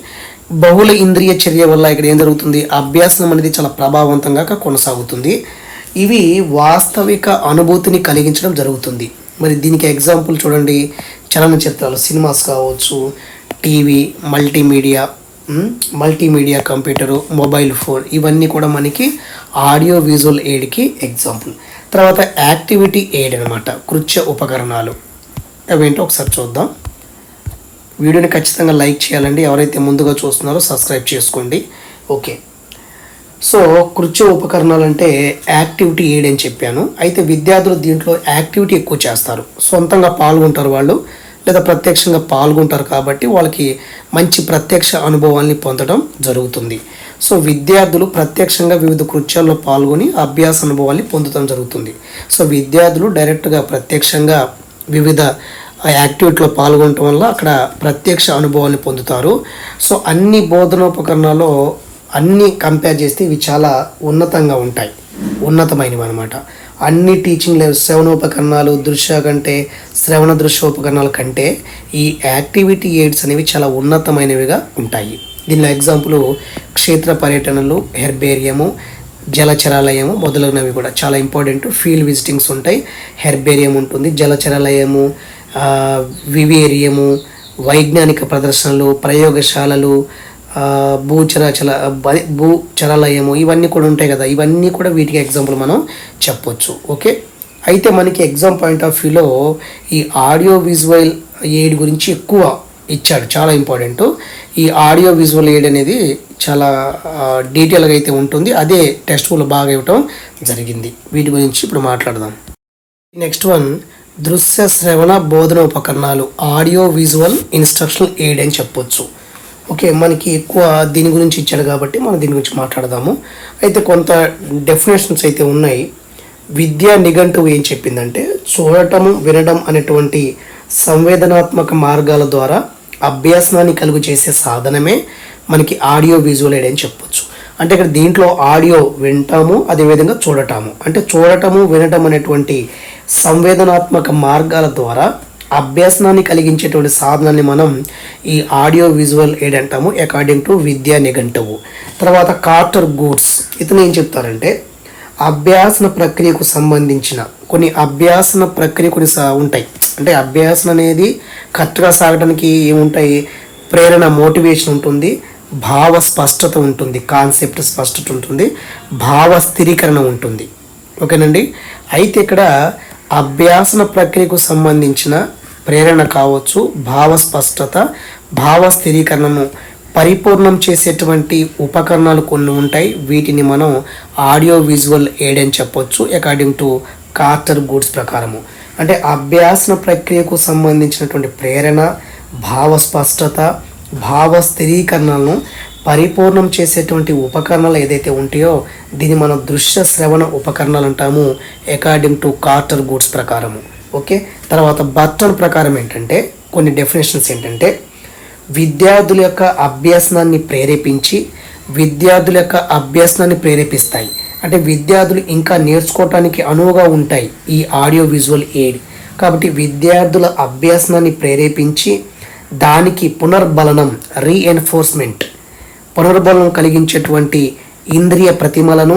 బహుళ ఇంద్రియ చర్య వల్ల ఇక్కడ ఏం జరుగుతుంది, అభ్యాసం అనేది చాలా ప్రభావవంతంగా కొనసాగుతుంది. ఇవి వాస్తవిక అనుభూతిని కలిగించడం జరుగుతుంది. మరి దీనికి ఎగ్జాంపుల్ చూడండి, చలనచిత్రాలు, సినిమాస్ కావచ్చు, TV, multimedia computer, mobile phone, ఇవన్నీ కూడా మనకి ఆడియో విజువల్ ఎయిడ్కి ఎగ్జాంపుల్. తర్వాత యాక్టివిటీ ఎయిడ్ అనమాట, కృత్య ఉపకరణాలు. అవేంటో ఒకసారి చూద్దాం. వీడియోని ఖచ్చితంగా లైక్ చేయాలండి. ఎవరైతే ముందుగా చూస్తున్నారో సబ్స్క్రైబ్ చేసుకోండి. ఓకే. సో కృత్య ఉపకరణాలు అంటే యాక్టివిటీ ఎయిడ్ అని చెప్పాను. అయితే విద్యార్థులు దీంట్లో యాక్టివిటీ ఎక్కువ చేస్తారు, సొంతంగా పాల్గొంటారు వాళ్ళు, లేదా ప్రత్యక్షంగా పాల్గొంటారు కాబట్టి వాళ్ళకి మంచి ప్రత్యక్ష అనుభవాల్ని పొందడం జరుగుతుంది. సో విద్యార్థులు ప్రత్యక్షంగా వివిధ కృత్యాల్లో పాల్గొని అభ్యాస అనుభవాల్ని పొందడం జరుగుతుంది. సో విద్యార్థులు డైరెక్ట్గా ప్రత్యక్షంగా వివిధ యాక్టివిటీలో పాల్గొనటం వల్ల అక్కడ ప్రత్యక్ష అనుభవాన్ని పొందుతారు. సో అన్ని బోధనోపకరణాల్లో అన్నీ కంపేర్ చేస్తే ఇవి చాలా ఉన్నతంగా ఉంటాయి, ఉన్నతమైనవి అనమాట. అన్ని టీచింగ్ శ్రవణోపకరణాలు శ్రవణ దృశ్యోపకరణాల కంటే ఈ యాక్టివిటీ ఎయిడ్స్ అనేవి చాలా ఉన్నతమైనవిగా ఉంటాయి. దీనిలో ఎగ్జాంపుల్ క్షేత్ర పర్యటనలు, హెర్బేరియము, జలచరాలయము మొదలైనవి కూడా చాలా ఇంపార్టెంట్. ఫీల్డ్ విజిటింగ్స్ ఉంటాయి, హెర్బేరియం ఉంటుంది, జలచరాలయము, వివేరియము, వైజ్ఞానిక ప్రదర్శనలు, ప్రయోగశాలలు, భూచరాలయము, ఇవన్నీ కూడా ఉంటాయి కదా. ఇవన్నీ కూడా వీటికి ఎగ్జాంపుల్ మనం చెప్పొచ్చు. ఓకే. అయితే మనకి ఎగ్జామ్ పాయింట్ ఆఫ్ వ్యూలో ఈ ఆడియో విజువల్ ఎయిడ్ గురించి ఎక్కువ ఇచ్చాడు, చాలా ఇంపార్టెంట్. ఈ ఆడియో విజువల్ ఎయిడ్ అనేది చాలా డీటెయిల్గా అయితే ఉంటుంది, అదే టెక్స్ట్ బుక్లో బాగా ఇవ్వటం జరిగింది. వీటి గురించి ఇప్పుడు మాట్లాడదాం. నెక్స్ట్ వన్, దృశ్య శ్రవణ బోధన ఉపకరణాలు, ఆడియో విజువల్ ఇన్స్ట్రక్షనల్ ఎయిడ్ అని చెప్పొచ్చు. ఓకే, మనకి ఎక్కువ దీని గురించి ఇచ్చాడు కాబట్టి మనం దీని గురించి మాట్లాడదాము. అయితే కొంత డెఫినేషన్స్ అయితే ఉన్నాయి. విద్యా నిఘంటువు ఏం చెప్పిందంటే, చూడటము, వినడం అనేటువంటి సంవేదనాత్మక మార్గాల ద్వారా అభ్యాసనాన్ని కలుగు చేసే సాధనమే మనకి ఆడియో విజువల్ ఎయిడ్ అని చెప్పొచ్చు. అంటే ఇక్కడ దీంట్లో ఆడియో వింటాము, అదేవిధంగా చూడటము, అంటే చూడటము, వినటం అనేటువంటి సంవేదనాత్మక మార్గాల ద్వారా అభ్యాసనాన్ని కలిగించేటువంటి సాధనాన్ని మనం ఈ ఆడియో విజువల్ ఎయిడ్ అంటాము, అకార్డింగ్ టు విద్యా నిఘంటువు. తర్వాత కార్టర్ గూడ్స్, ఇతను ఏం చెప్తారంటే, అభ్యాసన ప్రక్రియకు సంబంధించిన కొన్ని ఉంటాయి. అంటే అభ్యాసన అనేది కరెక్ట్గా సాగడానికి ఏముంటాయి, ప్రేరణ, మోటివేషన్ ఉంటుంది, భావ స్పష్టత ఉంటుంది, కాన్సెప్ట్ స్పష్టత ఉంటుంది, భావ స్థిరీకరణ ఉంటుంది. ఓకేనండి. అయితే ఇక్కడ అభ్యాసన ప్రక్రియకు సంబంధించిన ప్రేరణ కావచ్చు, భావ స్పష్టత, భావ స్థిరీకరణను పరిపూర్ణం చేసేటువంటి ఉపకరణాలు కొన్ని ఉంటాయి. వీటిని మనం ఆడియో విజువల్ ఎయిడ్ అని చెప్పొచ్చు, అకార్డింగ్ టు కార్టర్ గూడ్స్ ప్రకారము. అంటే అభ్యాసన ప్రక్రియకు సంబంధించినటువంటి ప్రేరణ, భావ స్పష్టత, భావ స్థిరీకరణలను పరిపూర్ణం చేసేటువంటి ఉపకరణాలు ఏదైతే ఉంటాయో దీన్ని మనం దృశ్య శ్రవణ ఉపకరణాలు అంటాము, అకార్డింగ్ టు కార్టర్ గూడ్స్ ప్రకారము. ఓకే. తర్వాత బర్టన్ ప్రకారం ఏంటంటే, కొన్ని డెఫినేషన్స్ ఏంటంటే, విద్యార్థుల యొక్క అభ్యాసనాన్ని ప్రేరేపిస్తాయి. అంటే విద్యార్థులు ఇంకా నేర్చుకోవటానికి అనువుగా ఉంటాయి ఈ ఆడియో విజువల్ ఎయిడ్. కాబట్టి విద్యార్థుల అభ్యాసనాన్ని ప్రేరేపించి దానికి పునర్బలం కలిగించేటువంటి ఇంద్రియ ప్రతిమలను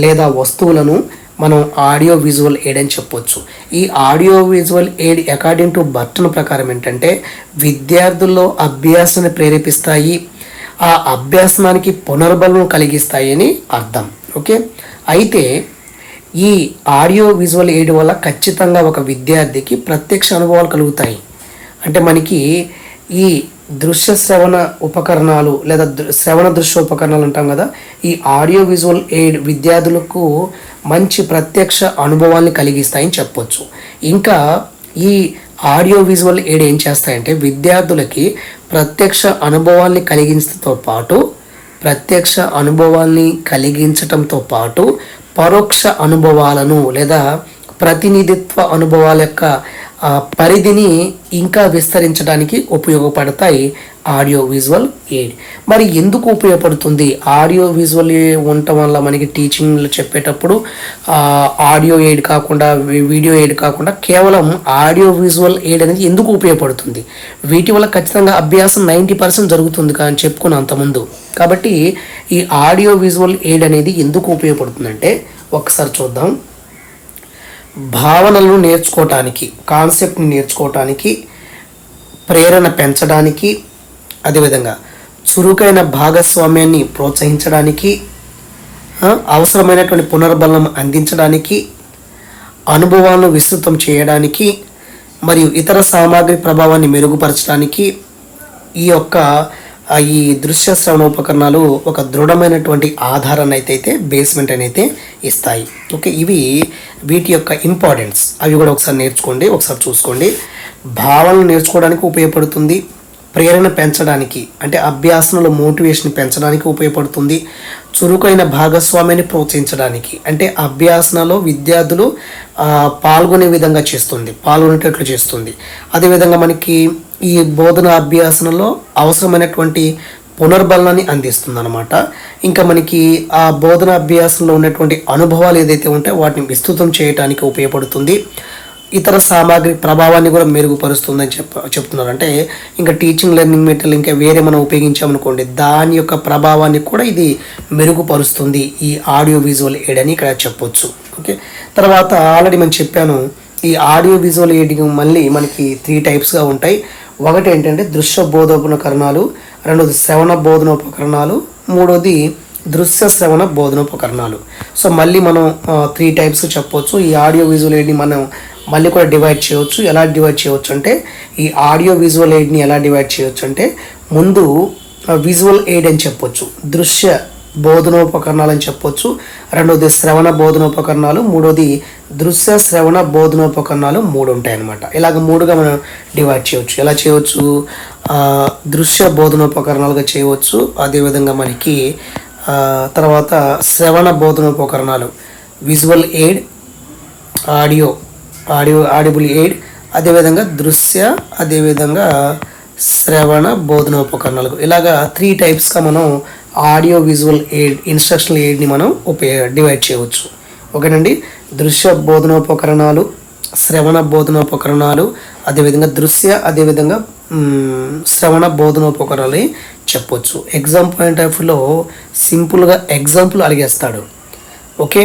లేదా వస్తువులను మనం ఆడియో విజువల్ ఎయిడ్ అని చెప్పొచ్చు. ఈ audio visual aid according to Burton ప్రకారం ఏంటంటే, విద్యార్థుల్లో అభ్యాసాన్ని ప్రేరేపిస్తాయి, ఆ అభ్యాసనానికి పునర్బలం కలిగిస్తాయి అని అర్థం. ఓకే. అయితే ఈ ఆడియో విజువల్ ఎయిడ్ వల్ల ఖచ్చితంగా ఒక విద్యార్థికి ప్రత్యక్ష అనుభవాలు కలుగుతాయి. అంటే మనకి ఈ దృశ్య శ్రవణ ఉపకరణాలు లేదా శ్రవణ దృశ్య ఉపకరణాలు అంటాం కదా, ఈ ఆడియో విజువల్ ఎయిడ్ విద్యార్థులకు మంచి ప్రత్యక్ష అనుభవాన్ని కలిగిస్తాయని చెప్పొచ్చు. ఇంకా ఈ ఆడియో విజువల్ ఎయిడ్ ఏం చేస్తాయంటే, విద్యార్థులకి ప్రత్యక్ష అనుభవాల్ని కలిగించటంతో పాటు పరోక్ష అనుభవాలను లేదా ప్రతినిధిత్వ అనుభవాల యొక్క పరిధిని ఇంకా విస్తరించడానికి ఉపయోగపడతాయి ఆడియో విజువల్ ఎయిడ్. మరి ఎందుకు ఉపయోగపడుతుంది ఆడియో విజువల్ ఉండటం వల్ల? మనకి టీచింగ్లో చెప్పేటప్పుడు ఆడియో ఎయిడ్ కాకుండా, వీడియో ఎయిడ్ కాకుండా కేవలం ఆడియో విజువల్ ఎయిడ్ అనేది ఎందుకు ఉపయోగపడుతుంది? వీటి వల్ల ఖచ్చితంగా అభ్యాసం 90% జరుగుతుంది కానీ చెప్పుకున్నాం అంతకుముందు. కాబట్టి ఈ ఆడియో విజువల్ ఎయిడ్ అనేది ఎందుకు ఉపయోగపడుతుందంటే ఒకసారి చూద్దాం. భావనలను నేర్చుకోవటానికి, కాన్సెప్ట్ని నేర్చుకోవటానికి, ప్రేరణ పెంచడానికి, అదేవిధంగా చురుకైన భాగస్వామ్యాన్ని ప్రోత్సహించడానికి, అవసరమైనటువంటి పునర్బలం అందించడానికి, అనుభవాలను విస్తృతం చేయడానికి మరియు ఇతర సామాగ్రి ప్రభావాన్ని మెరుగుపరచడానికి ఈ యొక్క ఈ దృశ్య శ్రవణ ఉపకరణాలు ఒక దృఢమైనటువంటి ఆధారాన్ని అయితే బేస్మెంట్ అయితే ఇస్తాయి. ఓకే, వీటి యొక్క ఇంపార్టెన్స్ అవి కూడా ఒకసారి నేర్చుకోండి, ఒకసారి చూసుకోండి. భావనలు నేర్చుకోవడానికి ఉపయోగపడుతుంది, ప్రేరణ పెంచడానికి అంటే అభ్యాసంలో మోటివేషన్ పెంచడానికి ఉపయోగపడుతుంది, చురుకైన భాగస్వామిని ప్రోత్సహించడానికి అంటే అభ్యాసనలో విద్యార్థులు పాల్గొనే విధంగా చేస్తుంది, పాల్గొనేటట్లు చేస్తుంది. అదేవిధంగా మనకి ఈ బోధన అభ్యాసనలో అవసరమైనటువంటి పునర్బలాన్ని అందిస్తుంది అనమాట. ఇంకా మనకి ఆ బోధన అభ్యాసంలో ఉన్నటువంటి అనుభవాలు ఏదైతే ఉంటాయో వాటిని విస్తృతం చేయడానికి ఉపయోగపడుతుంది. ఇతర సామాగ్రి ప్రభావాన్ని కూడా మెరుగుపరుస్తుందని చెప్తున్నారు. అంటే ఇంకా టీచింగ్ లెర్నింగ్ మెటీరియల్ ఇంకా వేరే మనం ఉపయోగించామనుకోండి, దాని యొక్క ప్రభావాన్ని కూడా ఇది మెరుగుపరుస్తుంది ఈ ఆడియో విజువల్ ఎయిడ్ అని ఇక్కడ చెప్పొచ్చు. ఓకే, తర్వాత ఆల్రెడీ మనం చెప్పాను, ఈ ఆడియో విజువల్ ఎయిడింగ్ మళ్ళీ మనకి 3 టైప్స్గా ఉంటాయి. ఒకటి ఏంటంటే దృశ్య బోధోపకరణాలు, రెండోది శ్రవణ బోధనోపకరణాలు, మూడోది దృశ్య శ్రవణ బోధనోపకరణాలు. సో మళ్ళీ మనం 3 టైప్స్ చెప్పొచ్చు. ఈ ఆడియో విజువల్ ఎయిడ్ని మనం మళ్ళీ కూడా డివైడ్ చేయవచ్చు. ఎలా డివైడ్ చేయవచ్చు అంటే ఈ ఆడియో విజువల్ ఎయిడ్ని ఎలా డివైడ్ చేయవచ్చు అంటే ముందు విజువల్ ఎయిడ్ అని చెప్పొచ్చు, దృశ్య బోధనోపకరణాలు అని చెప్పొచ్చు, రెండోది శ్రవణ బోధనోపకరణాలు, మూడోది దృశ్య శ్రవణ బోధనోపకరణాలు 3 ఉంటాయి అన్నమాట. ఇలాగ 3గా మనం డివైడ్ చేయవచ్చు. ఎలా చేయవచ్చు? దృశ్య బోధనోపకరణాలుగా చేయవచ్చు. అదేవిధంగా మనకి తర్వాత శ్రవణ బోధనోపకరణాలు విజువల్ ఎయిడ్, ఆడిబుల్ ఎయిడ్, అదేవిధంగా దృశ్య, అదేవిధంగా శ్రవణ బోధనోపకరణాలు. ఇలాగా 3 టైప్స్గా మనం ఆడియో విజువల్ ఎయిడ్, ఇన్స్ట్రక్షనల్ ఎయిడ్ని మనం డివైడ్ చేయవచ్చు. ఓకేనండి, దృశ్య బోధనోపకరణాలు, శ్రవణ బోధనోపకరణాలు, అదేవిధంగా దృశ్య, అదేవిధంగా శ్రవణ బోధనోపకరణాలు చెప్పొచ్చు. ఎగ్జామ్ పాయింట్ ఆఫ్ వ్యూలో సింపుల్గా ఎగ్జాంపుల్ అడిగేస్తాడు. ఓకే,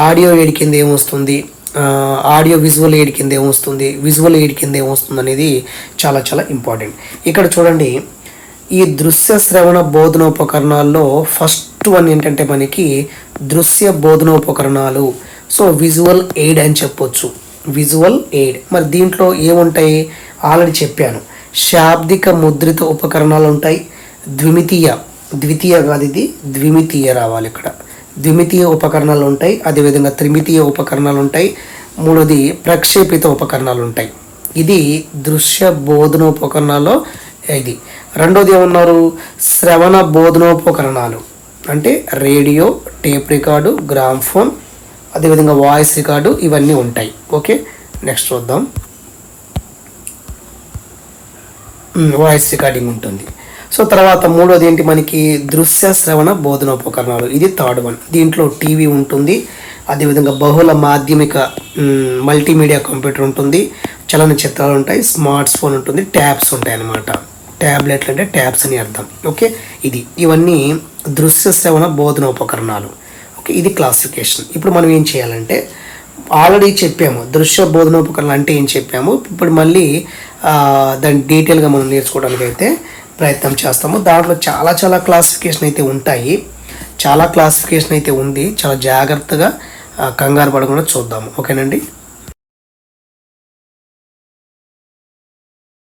ఆడియో ఎయిడ్ కింద ఏమొస్తుంది, ఆడియో విజువల్ ఎయిడ్ కింద ఏమొస్తుంది, విజువల్ ఎయిడ్ కింద ఏమొస్తుంది అనేది చాలా చాలా ఇంపార్టెంట్. ఇక్కడ చూడండి, ఈ దృశ్య శ్రవణ బోధనోపకరణాల్లో ఫస్ట్ వన్ ఏంటంటే మనకి దృశ్య బోధనోపకరణాలు. సో విజువల్ ఎయిడ్ అని చెప్పొచ్చు, విజువల్ ఎయిడ్. మరి దీంట్లో ఏముంటాయి ఆల్రెడీ చెప్పాను. శాబ్దిక ముద్రిత ఉపకరణాలు ఉంటాయి, ద్వితీయ కాదు ఇది ద్విమితీయ రావాలి ఇక్కడ, ద్విమితీయ ఉపకరణాలు ఉంటాయి, అదేవిధంగా త్రిమితీయ ఉపకరణాలు ఉంటాయి, మూడోది ప్రక్షేపిత ఉపకరణాలు ఉంటాయి. ఇది దృశ్య బోధనోపకరణాల్లో ఇది. రెండోది ఏమన్నారు? శ్రవణ బోధనోపకరణాలు అంటే రేడియో, టేప్ రికార్డు, గ్రామ్ఫోన్, అదేవిధంగా వాయిస్ రికార్డు, ఇవన్నీ ఉంటాయి. ఓకే, నెక్స్ట్ చూద్దాం. వాయిస్ రికార్డింగ్ ఉంటుంది. సో తర్వాత మూడోది ఏంటి మనకి దృశ్య శ్రవణ బోధనోపకరణాలు, ఇది థర్డ్ వన్. దీంట్లో టీవీ ఉంటుంది, అదేవిధంగా బహుళ మాధ్యమిక మల్టీమీడియా కంప్యూటర్ ఉంటుంది, చలనచిత్రాలు ఉంటాయి, స్మార్ట్ ఫోన్ ఉంటుంది, ట్యాబ్స్ ఉంటాయి అన్నమాట. ట్యాబ్లెట్లు అంటే ట్యాబ్స్ అని అర్థం. ఓకే, ఇవన్నీ దృశ్య శ్రవణ బోధనోపకరణాలు. ఓకే, ఇది క్లాసిఫికేషన్. ఇప్పుడు మనం ఏం చేయాలంటే ఆల్రెడీ చెప్పాము దృశ్య బోధనోపకరణాలు అంటే ఏం చెప్పాము. ఇప్పుడు మళ్ళీ దాన్ని డీటెయిల్గా మనం నేర్చుకోవడానికి అయితే ప్రయత్నం చేస్తాము. దాంట్లో చాలా క్లాసిఫికేషన్ అయితే ఉంటాయి, చాలా క్లాసిఫికేషన్ అయితే ఉంది. చాలా జాగ్రత్తగా కంగారు పడకుండా చూద్దాము. ఓకేనండి.